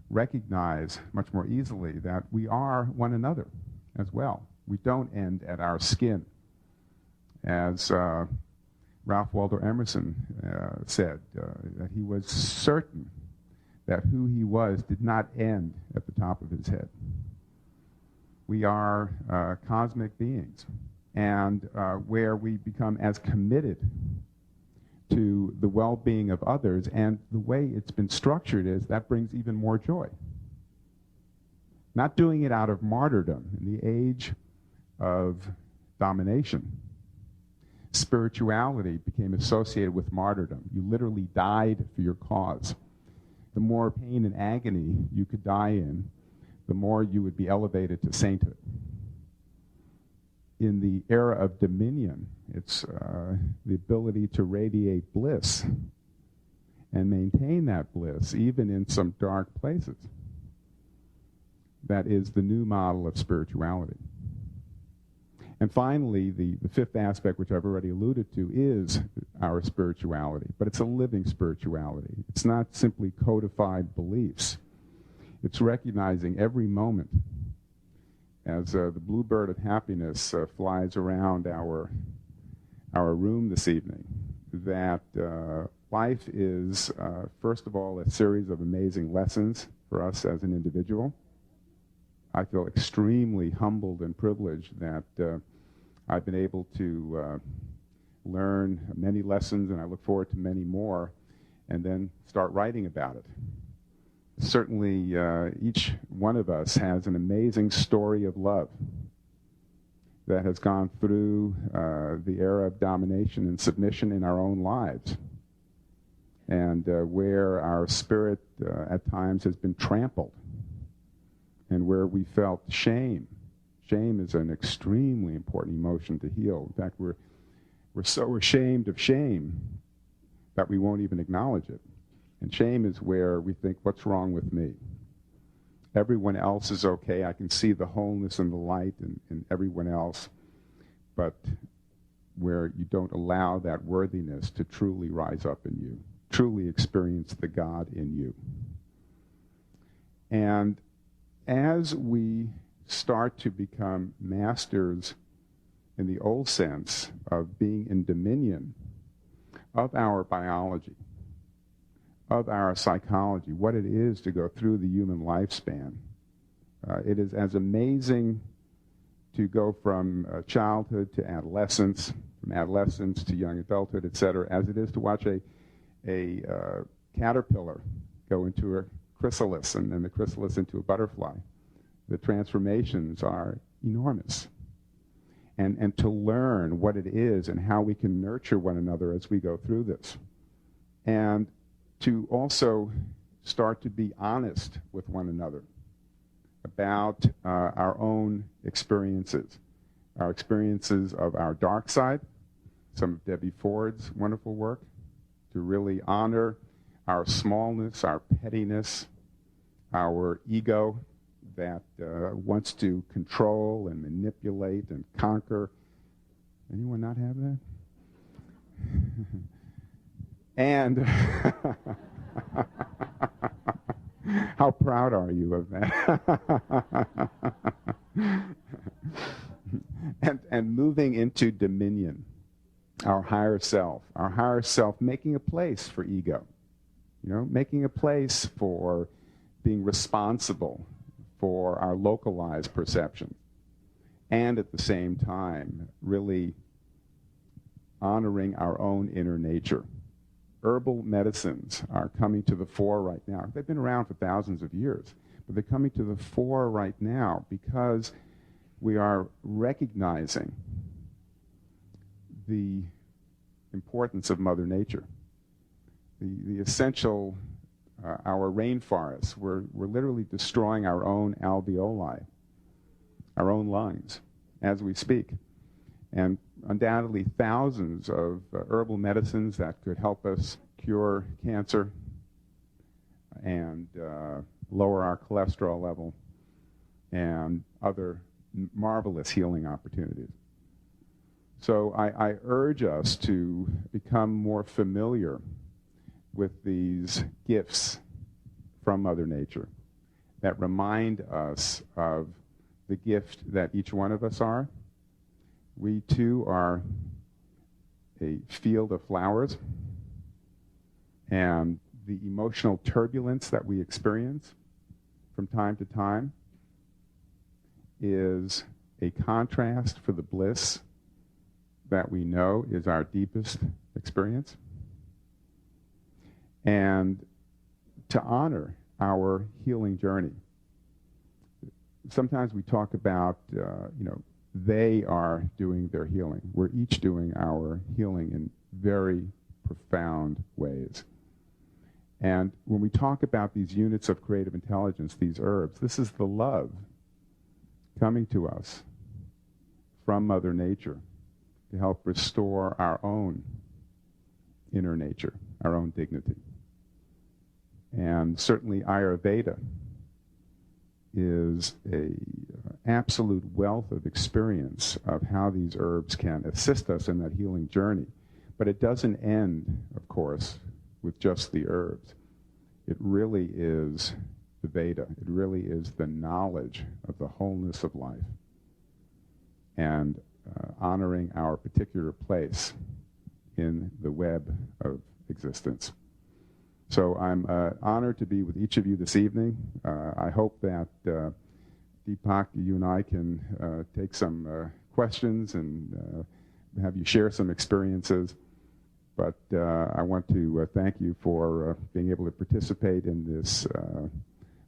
recognize much more easily that we are one another as well. We don't end at our skin. As Ralph Waldo Emerson said, that he was certain that who he was did not end at the top of his head. We are cosmic beings, and where we become as committed to the well-being of others, and the way it's been structured is that brings even more joy. Not doing it out of martyrdom in the age of domination. Spirituality became associated with martyrdom. You literally died for your cause. The more pain and agony you could die in, the more you would be elevated to sainthood. In the era of dominion, it's the ability to radiate bliss and maintain that bliss even in some dark places. That is the new model of spirituality. And finally, the fifth aspect, which I've already alluded to, is our spirituality. But it's a living spirituality. It's not simply codified beliefs. It's recognizing every moment as the bluebird of happiness flies around our room this evening, that life is, first of all, a series of amazing lessons for us as an individual. I feel extremely humbled and privileged that I've been able to learn many lessons, and I look forward to many more, and then start writing about it. Certainly, each one of us has an amazing story of love that has gone through the era of domination and submission in our own lives, and where our spirit at times has been trampled, and where we felt shame. Shame is an extremely important emotion to heal. In fact, we're so ashamed of shame that we won't even acknowledge it. And shame is where we think, what's wrong with me? Everyone else is okay. I can see the wholeness and the light in everyone else. But where you don't allow that worthiness to truly rise up in you, truly experience the God in you. And as we start to become masters in the old sense of being in dominion of our biology, of our psychology, what it is to go through the human lifespan. It is as amazing to go from childhood to adolescence, from adolescence to young adulthood, etc., as it is to watch a caterpillar go into a chrysalis and the chrysalis into a butterfly. The transformations are enormous. And to learn what it is and how we can nurture one another as we go through this. And to also start to be honest with one another about our own experiences, our experiences of our dark side, some of Debbie Ford's wonderful work, to really honor our smallness, our pettiness, our ego that wants to control and manipulate and conquer. Anyone not have that? And how proud are you of that? and moving into dominion, our higher self making a place for ego, making a place for being responsible for our localized perception, and at the same time really honoring our own inner nature. Herbal medicines are coming to the fore right now. They've been around for thousands of years, but they're coming to the fore right now because we are recognizing the importance of Mother Nature. The essential, our rainforests, we're literally destroying our own alveoli, our own lungs, as we speak. And undoubtedly thousands of herbal medicines that could help us cure cancer and lower our cholesterol level and other marvelous healing opportunities. So I urge us to become more familiar with these gifts from Mother Nature that remind us of the gift that each one of us are. We too are a field of flowers, and the emotional turbulence that we experience from time to time is a contrast for the bliss that we know is our deepest experience. And to honor our healing journey. Sometimes we talk about, they are doing their healing. We're each doing our healing in very profound ways. And when we talk about these units of creative intelligence, these herbs, this is the love coming to us from Mother Nature to help restore our own inner nature, our own dignity. And certainly Ayurveda is an absolute wealth of experience of how these herbs can assist us in that healing journey. But it doesn't end, of course, with just the herbs. It really is the Veda. It really is the knowledge of the wholeness of life and honoring our particular place in the web of existence. So I'm honored to be with each of you this evening. I hope that Deepak, you and I can take some questions and have you share some experiences. But I want to thank you for being able to participate in this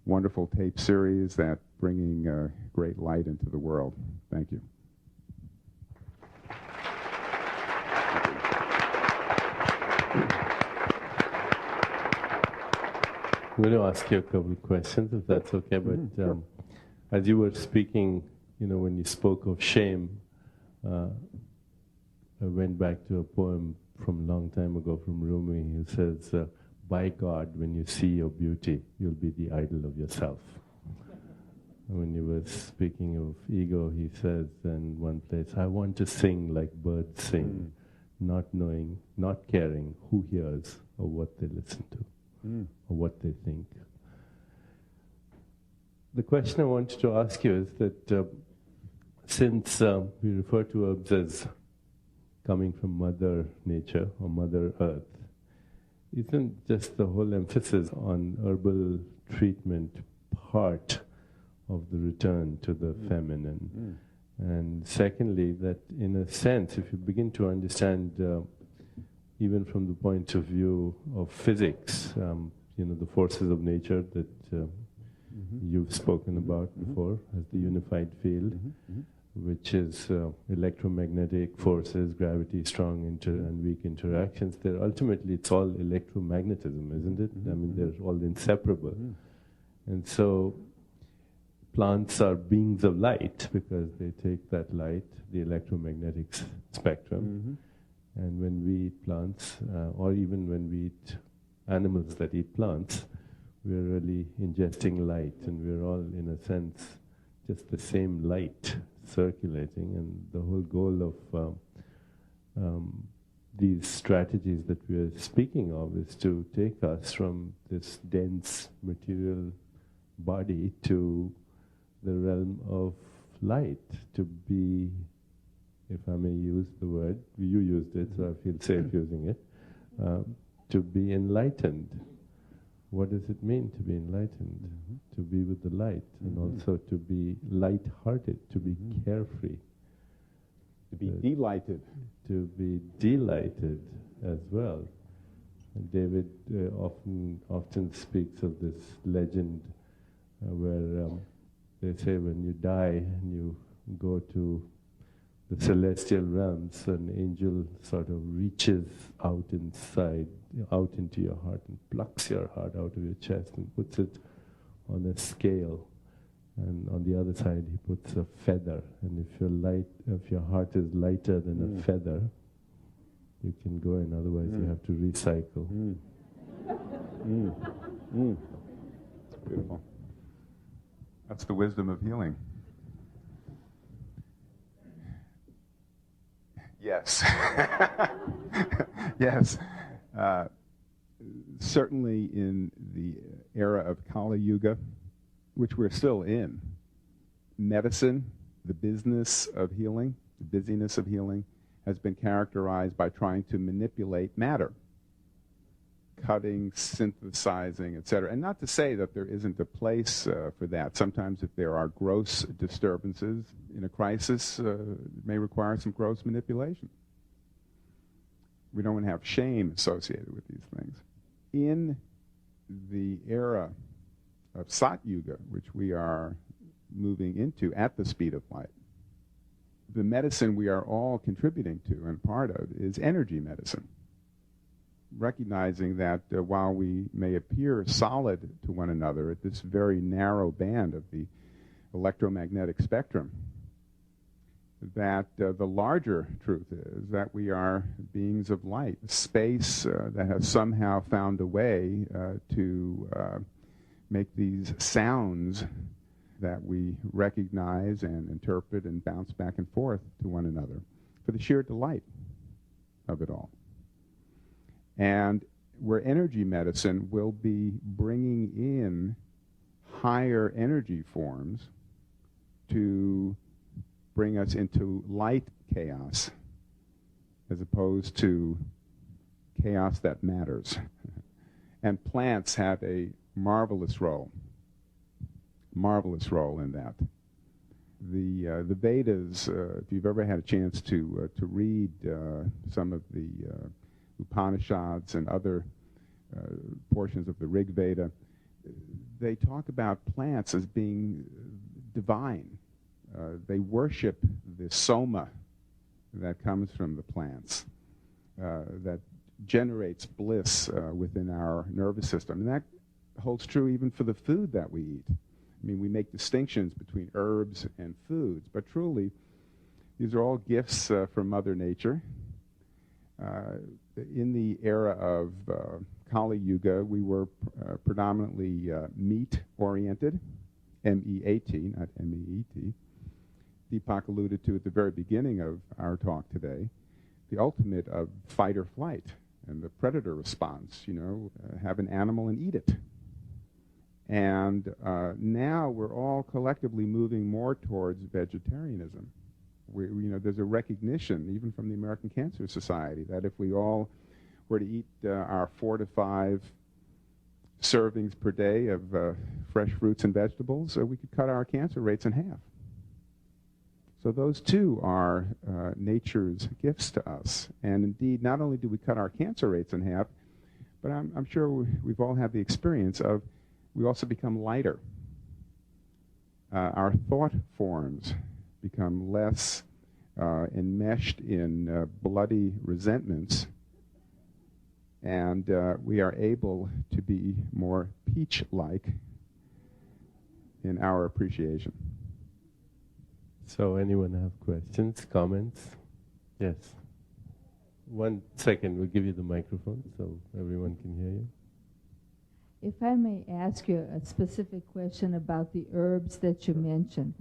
wonderful tape series that's bringing great light into the world. Thank you. I'm going to ask you a couple of questions, if that's okay. But Sure. As you were speaking, when you spoke of shame, I went back to a poem from a long time ago from Rumi, who says, by God, when you see your beauty, you'll be the idol of yourself. When you were speaking of ego, he says in one place, I want to sing like birds sing, not knowing, not caring who hears or what they listen to. Or what they think. The question I wanted to ask you is that since we refer to herbs as coming from Mother Nature or Mother Earth, isn't just the whole emphasis on herbal treatment part of the return to the feminine. And secondly, that in a sense, if you begin to understand, even from the point of view of physics, the forces of nature that you've spoken about before as the unified field, which is electromagnetic forces, gravity, strong and weak interactions. Ultimately, it's all electromagnetism, isn't it? I mean, they're all inseparable. And so plants are beings of light because they take that light, the electromagnetic spectrum, and when we eat plants, or even when we eat animals that eat plants, we're really ingesting light, and we're all, in a sense, just the same light circulating. And the whole goal of these strategies that we're speaking of is to take us from this dense material body to the realm of light, to be, if I may use the word, you used it, so I feel safe using it, to be enlightened. What does it mean to be enlightened? To be with the light, and also to be light-hearted, to be carefree. To be delighted. To be delighted as well. And David often speaks of this legend where they say when you die and you go to the celestial realms, an angel sort of reaches out inside, out into your heart, and plucks your heart out of your chest and puts it on a scale. And on the other side, he puts a feather. And if your heart is lighter than a feather, you can go in. Otherwise, you have to recycle. It's beautiful. That's the wisdom of healing. Yes. Yes. Certainly in the era of Kali Yuga, which we're still in, medicine, the business of healing, the busyness of healing, has been characterized by trying to manipulate matter, cutting, synthesizing, etc. And not to say that there isn't a place for that. Sometimes if there are gross disturbances in a crisis, it may require some gross manipulation. We don't want to have shame associated with these things. In the era of Sat Yuga, which we are moving into at the speed of light, the medicine we are all contributing to and part of is energy medicine. Recognizing that while we may appear solid to one another at this very narrow band of the electromagnetic spectrum, that the larger truth is that we are beings of light, space that has somehow found a way to make these sounds that we recognize and interpret and bounce back and forth to one another for the sheer delight of it all. And where energy medicine will be bringing in higher energy forms to bring us into light chaos as opposed to chaos that matters. And plants have a marvelous role in that. The Vedas, if you've ever had a chance to read some of the Upanishads and other portions of the Rig Veda, they talk about plants as being divine. They worship the soma that comes from the plants, that generates bliss within our nervous system. And that holds true even for the food that we eat. I mean, we make distinctions between herbs and foods, but truly, these are all gifts from Mother Nature. In the era of Kali Yuga, we were predominantly meat-oriented, M-E-A-T, not M-E-E-T. Deepak alluded to at the very beginning of our talk today, the ultimate of fight or flight and the predator response, have an animal and eat it. And now we're all collectively moving more towards vegetarianism. There's a recognition, even from the American Cancer Society, that if we all were to eat our 4 to 5 servings per day of fresh fruits and vegetables, we could cut our cancer rates in half. So those too are nature's gifts to us. And indeed, not only do we cut our cancer rates in half, but I'm sure we've all had the experience of we also become lighter. Our thought forms become less enmeshed in bloody resentments, and we are able to be more peach-like in our appreciation. So anyone have questions, comments? Yes. 1 second, we'll give you the microphone so everyone can hear you. If I may ask you a specific question about the herbs that you mentioned.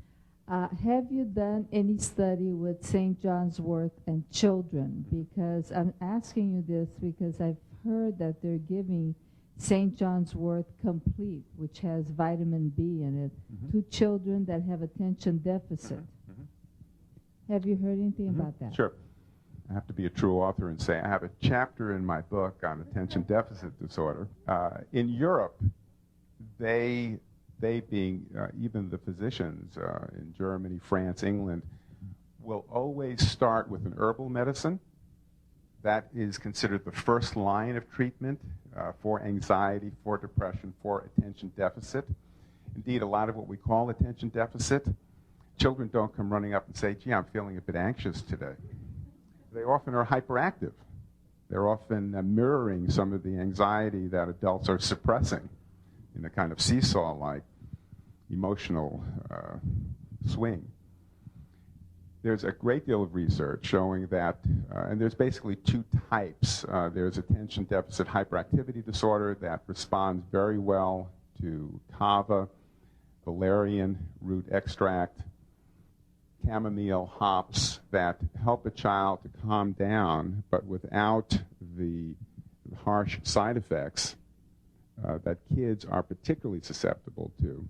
Have you done any study with St. John's wort and children? Because I'm asking you this because I've heard that they're giving St. John's wort complete, which has vitamin B in it, to children that have attention deficit. Have you heard anything about that? Sure. I have to be a true author and say I have a chapter in my book on attention deficit disorder. In Europe, they being even the physicians in Germany, France, England, will always start with an herbal medicine. That is considered the first line of treatment for anxiety, for depression, for attention deficit. Indeed, a lot of what we call attention deficit, children don't come running up and say, gee, I'm feeling a bit anxious today. They often are hyperactive. They're often mirroring some of the anxiety that adults are suppressing in a kind of seesaw-like emotional swing. There's a great deal of research showing that, and there's basically 2 types. There's attention deficit hyperactivity disorder that responds very well to kava, valerian root extract, chamomile, hops that help a child to calm down, but without the harsh side effects that kids are particularly susceptible to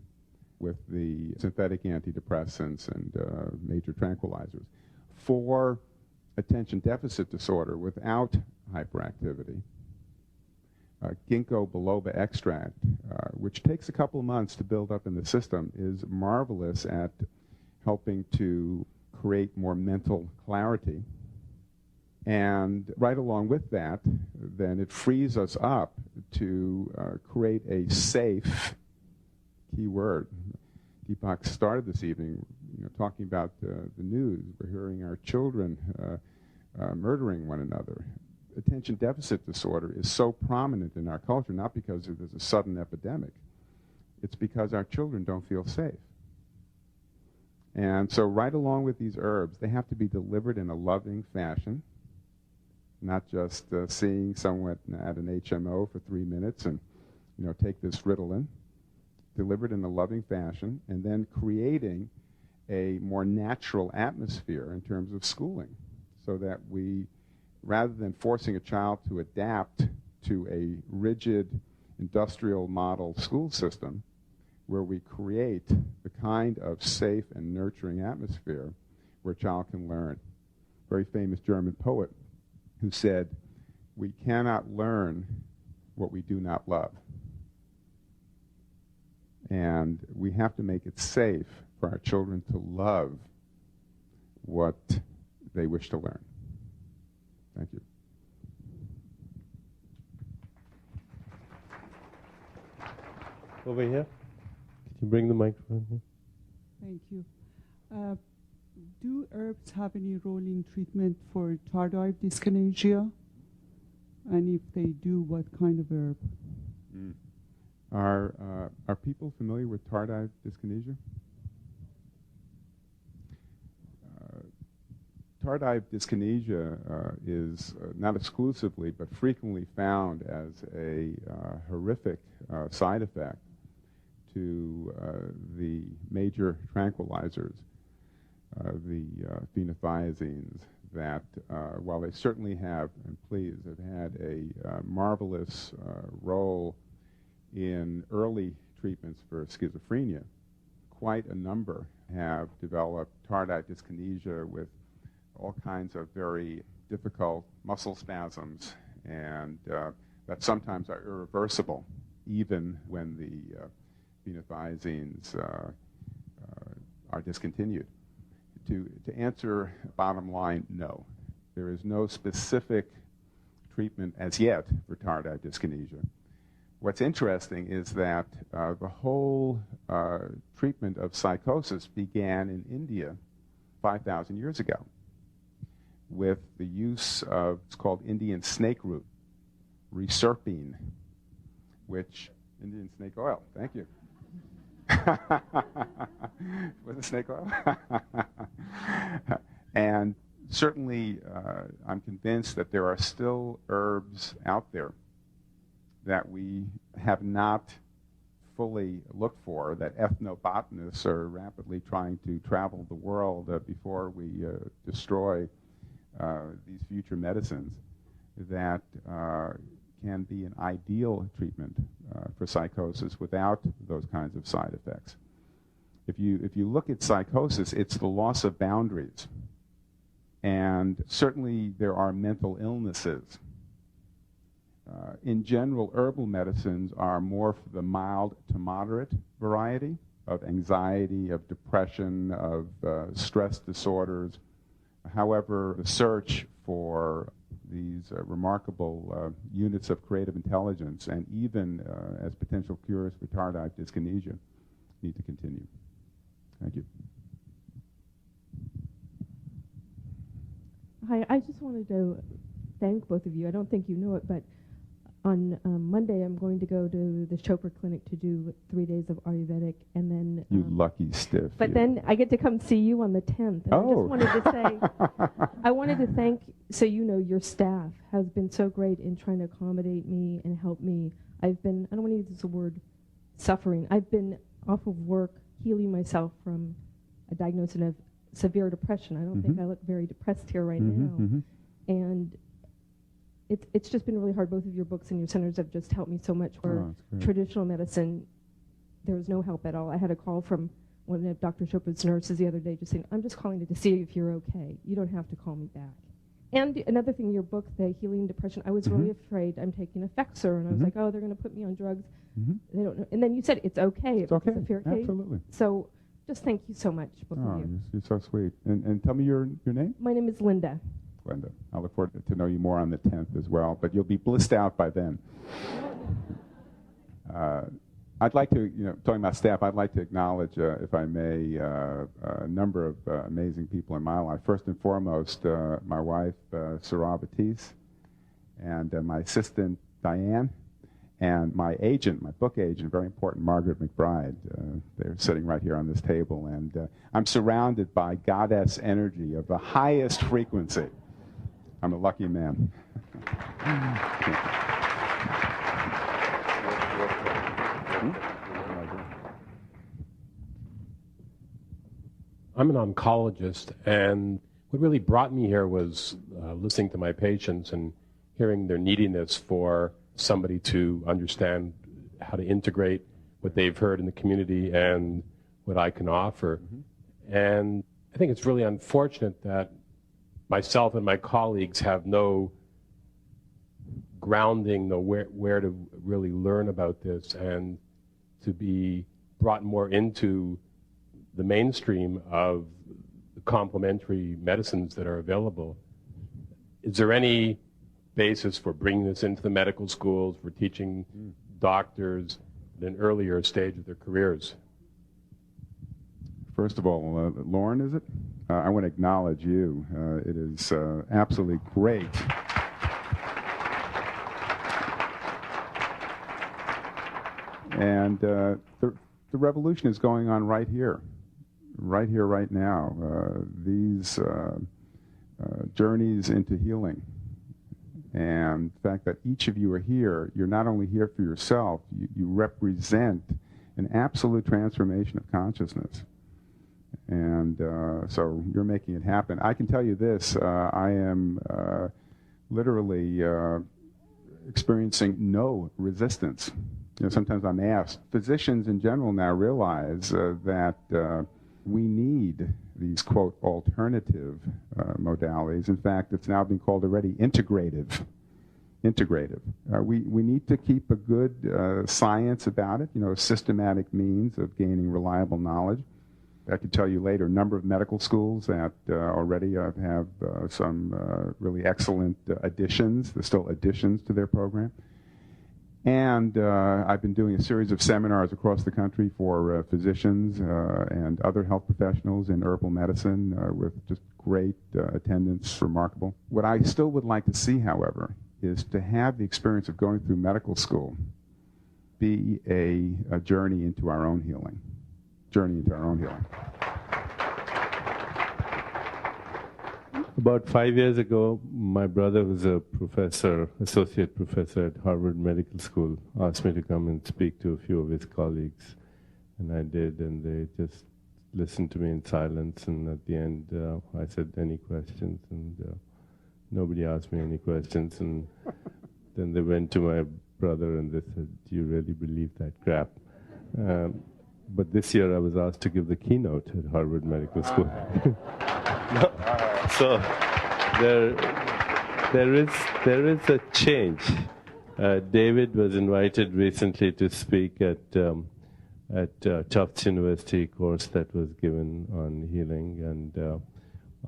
with the synthetic antidepressants and major tranquilizers. For attention deficit disorder without hyperactivity, ginkgo biloba extract, which takes a couple of months to build up in the system, is marvelous at helping to create more mental clarity. And right along with that, then it frees us up to create a safe, key word. Deepak started this evening talking about the news. We're hearing our children murdering one another. Attention deficit disorder is so prominent in our culture, not because there's a sudden epidemic. It's because our children don't feel safe. And so right along with these herbs, they have to be delivered in a loving fashion, not just seeing someone at an HMO for 3 minutes and, take this Ritalin, delivered in a loving fashion, and then creating a more natural atmosphere in terms of schooling so that we, rather than forcing a child to adapt to a rigid industrial model school system, where we create the kind of safe and nurturing atmosphere where a child can learn. Very famous German poet who said, we cannot learn what we do not love. And we have to make it safe for our children to love what they wish to learn. Thank you. Over here. Could you bring the microphone here? Thank you. Do herbs have any role in treatment for tardive dyskinesia? And if they do, what kind of herb? Are people familiar with tardive dyskinesia? Tardive dyskinesia is not exclusively but frequently found as a horrific side effect to the major tranquilizers, the phenothiazines, that while they certainly have, and please, have had a marvelous role in early treatments for schizophrenia, quite a number have developed tardive dyskinesia with all kinds of very difficult muscle spasms and that sometimes are irreversible, even when the phenothiazines are discontinued. To answer bottom line, no. There is no specific treatment as yet for tardive dyskinesia. What's interesting is that the whole treatment of psychosis began in India 5,000 years ago with the use of, it's called Indian snake root, reserpine, which, Indian snake oil, thank you. Was it snake oil? And certainly I'm convinced that there are still herbs out there that we have not fully looked for, that ethnobotanists are rapidly trying to travel the world before we destroy these future medicines, that can be an ideal treatment for psychosis without those kinds of side effects. If you look at psychosis, it's the loss of boundaries. And certainly there are mental illnesses. In general, herbal medicines are more for the mild to moderate variety of anxiety, of depression, of stress disorders. However, the search for these remarkable units of creative intelligence, and even as potential cures for tardive dyskinesia, need to continue. Thank you. Hi, I just wanted to thank both of you. I don't think you know it, but on Monday I'm going to go to the Chopra Clinic to do 3 days of Ayurvedic, and then... You lucky stiff. But then I get to come see you on the 10th. And I just wanted to say, I wanted to thank, so you know, your staff has been so great in trying to accommodate me and help me. I've been, I don't want to use the word suffering, I've been off of work healing myself from a diagnosis of severe depression. I don't think I look very depressed here right now. And it's just been really hard. Both of your books and your centers have just helped me so much. For traditional medicine, there was no help at all. I had a call from one of Dr. Chopra's nurses the other day just saying, I'm just calling to see if you're okay. You don't have to call me back. And another thing, your book, The Healing Depression, I was really afraid. I'm taking Effexor, and I was like, oh, they're going to put me on drugs. They don't know. And then you said it's okay. It's okay. Absolutely. So just thank you so much, both of you. You're so sweet. And tell me your name? My name is Linda. Linda. I look forward to know you more on the 10th as well, but you'll be blissed out by then. I'd like to, talking about staff, I'd like to acknowledge, if I may, a number of amazing people in my life. First and foremost, my wife, Sarah Batiste, and my assistant, Diane, and my agent, my book agent, very important, Margaret McBride. They're sitting right here on this table, and I'm surrounded by goddess energy of the highest frequency. I'm a lucky man. I'm an oncologist, and what really brought me here was listening to my patients and hearing their neediness for somebody to understand how to integrate what they've heard in the community and what I can offer. And I think it's really unfortunate that myself and my colleagues have no grounding, no where to really learn about this and to be brought more into the mainstream of the complementary medicines that are available. Is there any basis for bringing this into the medical schools, for teaching doctors at an earlier stage of their careers? First of all, Lauren, is it? I want to acknowledge you. It is absolutely great. And the revolution is going on right here, right now. These journeys into healing. And the fact that each of you are here, you're not only here for yourself, you represent an absolute transformation of consciousness. And so you're making it happen. I can tell you this, I am literally experiencing no resistance. Sometimes I'm asked, physicians in general now realize that we need these, quote, alternative modalities. In fact, it's now being called already integrative. integrative. We need to keep a good science about it, a systematic means of gaining reliable knowledge. I could tell you later, a number of medical schools that already have some really excellent additions. There's still additions to their program. And I've been doing a series of seminars across the country for physicians and other health professionals in herbal medicine with just great attendance, remarkable. What I still would like to see, however, is to have the experience of going through medical school be a journey into our own healing. About 5 years ago, my brother was a professor, associate professor at Harvard Medical School, asked me to come and speak to a few of his colleagues. And I did, and they just listened to me in silence. And at the end, I said, any questions? And nobody asked me any questions. And then they went to my brother and they said, do you really believe that crap? But this year I was asked to give the keynote at Harvard Medical School. So there is a change. David was invited recently to speak at Tufts University course that was given on healing, and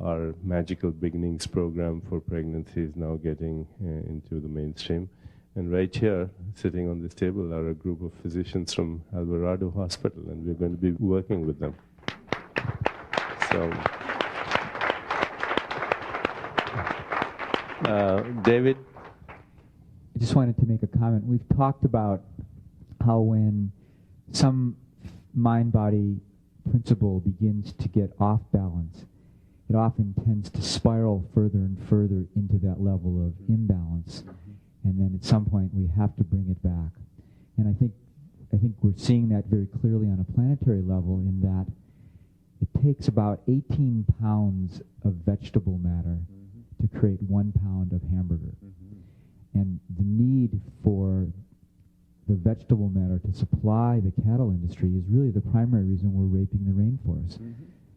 our Magical Beginnings program for pregnancy is now getting into the mainstream. And right here, sitting on this table, are a group of physicians from Alvarado Hospital, and we're going to be working with them. So, David? I just wanted to make a comment. We've talked about how when some mind-body principle begins to get off balance, it often tends to spiral further and further into that level of imbalance. And then at some point we have to bring it back. And I think we're seeing that very clearly on a planetary level in that it takes about 18 pounds of vegetable matter to create 1 pound of hamburger. And the need for the vegetable matter to supply the cattle industry is really the primary reason we're raping the rainforest.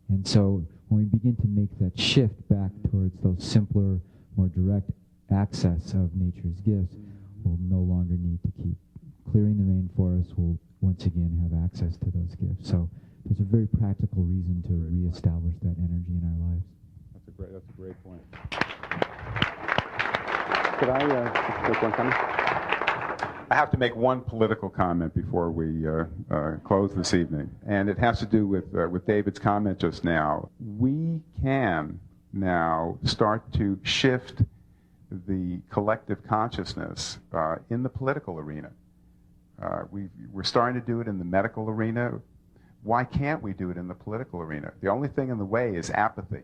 And so when we begin to make that shift back towards those simpler, more direct access of nature's gifts, we'll no longer need to keep clearing the rainforest. We'll once again have access to those gifts. So there's a very practical reason to reestablish that energy in our lives. That's a great point. Could I make one comment? I have to make one political comment before we close this evening, and it has to do with David's comment just now. We can now start to shift the collective consciousness in the political arena. We're starting to do it in the medical arena. Why can't we do it in the political arena? The only thing in the way is apathy.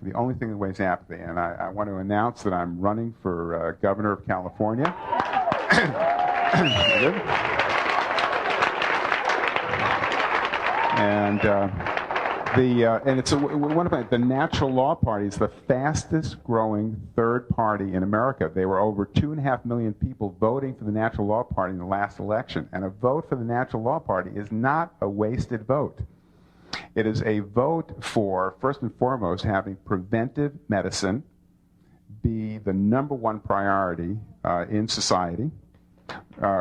The only thing in the way is apathy. And I want to announce that I'm running for governor of California. And it's one of the Natural Law Party is the fastest growing third party in America. There were over 2.5 million people voting for the Natural Law Party in the last election. And a vote for the Natural Law Party is not a wasted vote. It is a vote for, first and foremost, having preventive medicine be the #1 priority in society.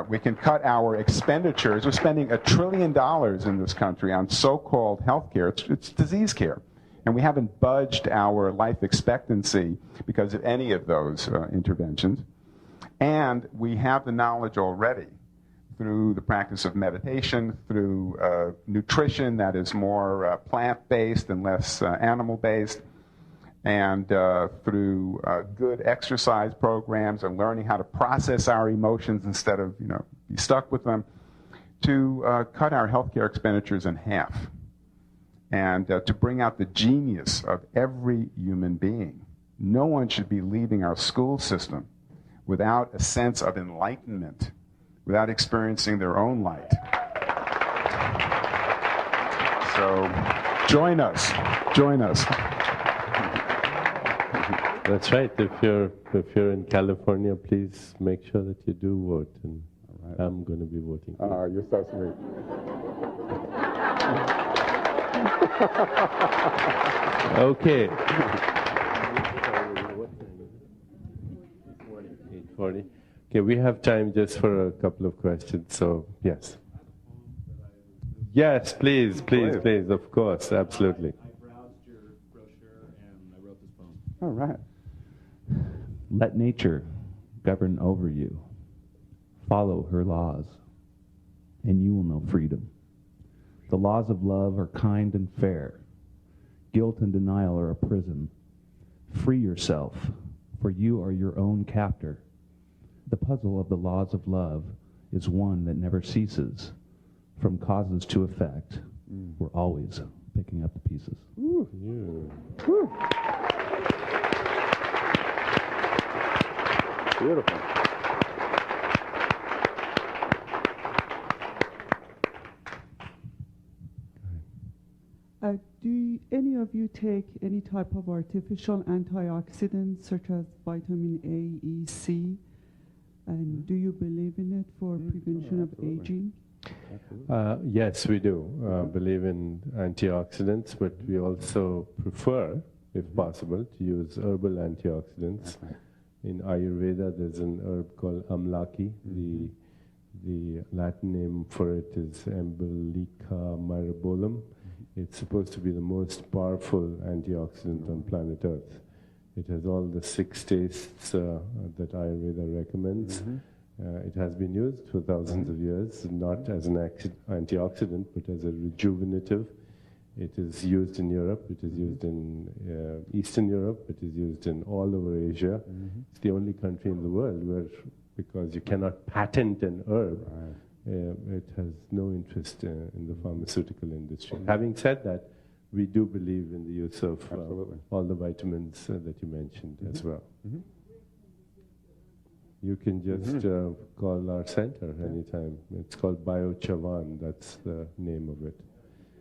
We can cut our expenditures. We're spending $1 trillion in this country on so-called health care. It's disease care. And we haven't budged our life expectancy because of any of those interventions. And we have the knowledge already through the practice of meditation, through nutrition that is more plant-based and less animal-based, and through good exercise programs and learning how to process our emotions instead of, be stuck with them, to cut our healthcare expenditures in half, and to bring out the genius of every human being. No one should be leaving our school system without a sense of enlightenment, without experiencing their own light. So join us. Join us. That's right. If you're in California, please make sure that you do vote, and I'm going to be voting. You're so sweet. Okay. 5:40. Okay, we have time just for a couple of questions, so yes. Yes, please, of course, absolutely. I browsed your brochure and I wrote this poem. All right. Let nature govern over you. Follow her laws, and you will know freedom. The laws of love are kind and fair. Guilt and denial are a prison. Free yourself, for you are your own captor. The puzzle of the laws of love is one that never ceases. From causes to effect, we're always picking up the pieces. Ooh. Yeah. Ooh. Beautiful. Do any of you take any type of artificial antioxidants such as vitamin A, E, C? And do you believe in it for prevention of aging? Yes, we do believe in antioxidants, but we also prefer, if possible, to use herbal antioxidants. In Ayurveda, there's an herb called amlaki. The Latin name for it is Embolica myrobolum. It's supposed to be the most powerful antioxidant on planet Earth. It has all the 6 tastes that Ayurveda recommends. It has been used for thousands of years, not as an antioxidant, but as a rejuvenative. It is used in Europe, it is used in Eastern Europe, it is used in all over Asia. It's the only country in the world where, because you cannot patent an herb, it has no interest in the pharmaceutical industry. Having said that, we do believe in the use of all the vitamins that you mentioned as well. You can just call our center anytime. It's called BioChavan, that's the name of it.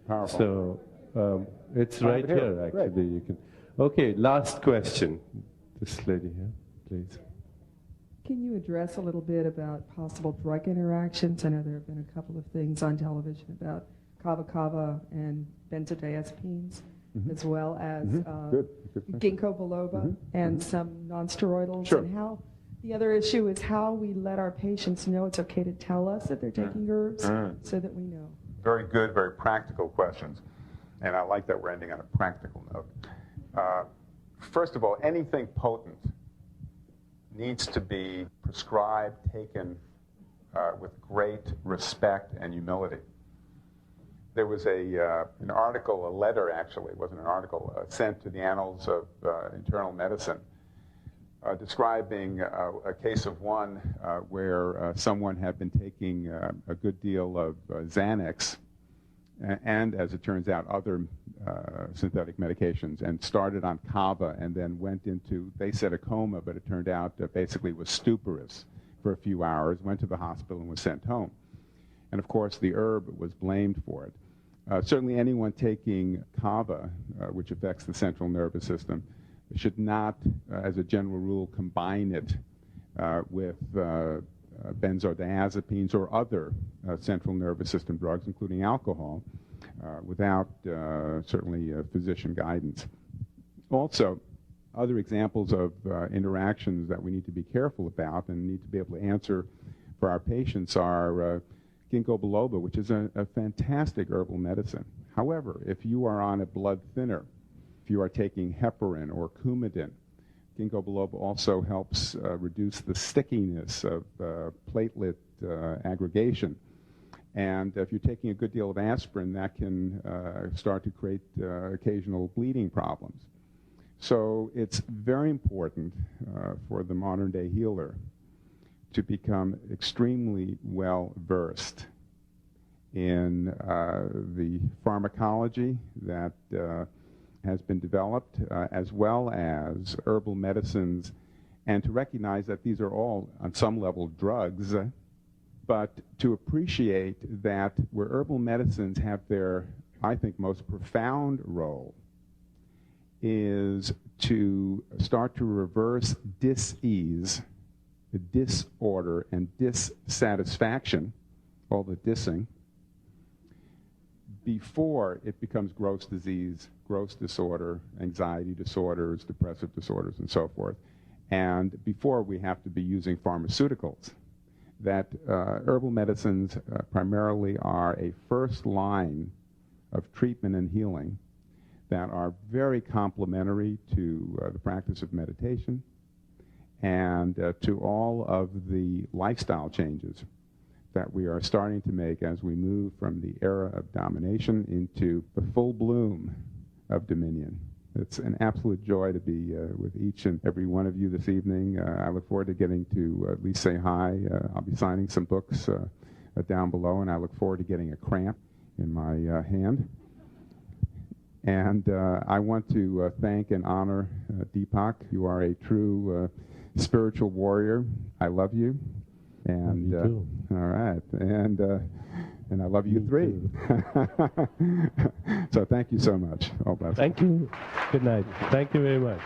Powerful. So it's right here, actually. Right. You can. Okay, last question. This lady here, please. Can you address a little bit about possible drug interactions? I know there have been a couple of things on television about kava and benzodiazepines, as well as ginkgo biloba and some nonsteroidals. Sure. And how the other issue is how we let our patients know it's okay to tell us that they're taking herbs so that we know. Very good, very practical questions. And I like that we're ending on a practical note. First of all, anything potent needs to be prescribed, taken with great respect and humility. There was an article, a letter actually, it wasn't an article, sent to the Annals of Internal Medicine describing a case of one where someone had been taking a good deal of Xanax and, as it turns out, other synthetic medications, and started on kava and then went into, they said a coma, but it turned out basically was stuporous for a few hours, went to the hospital and was sent home. And of course the herb was blamed for it. Certainly anyone taking kava, which affects the central nervous system, should not, as a general rule, combine it with benzodiazepines or other central nervous system drugs, including alcohol, without certainly physician guidance. Also, other examples of interactions that we need to be careful about and need to be able to answer for our patients are ginkgo biloba, which is a fantastic herbal medicine. However, if you are on a blood thinner, if you are taking heparin or Coumadin, ginkgo biloba also helps reduce the stickiness of platelet aggregation. And if you're taking a good deal of aspirin, that can start to create occasional bleeding problems. So it's very important for the modern day healer to become extremely well versed in the pharmacology that has been developed, as well as herbal medicines, and to recognize that these are all, on some level, drugs, but to appreciate that where herbal medicines have their, I think, most profound role is to start to reverse dis-ease, the disorder and dissatisfaction, all the dissing, before it becomes gross disease, gross disorder, anxiety disorders, depressive disorders, and so forth. And before, we have to be using pharmaceuticals. That herbal medicines primarily are a first line of treatment and healing that are very complementary to the practice of meditation and to all of the lifestyle changes that we are starting to make as we move from the era of domination into the full bloom of dominion. It's an absolute joy to be with each and every one of you this evening. I look forward to getting to at least say hi. I'll be signing some books down below, and I look forward to getting a cramp in my hand. And I want to thank and honor Deepak. You are a true spiritual warrior. I love you. And you too. All right. And I love you three. So thank you so much. All blessed. Thank you. Good night. Thank you very much.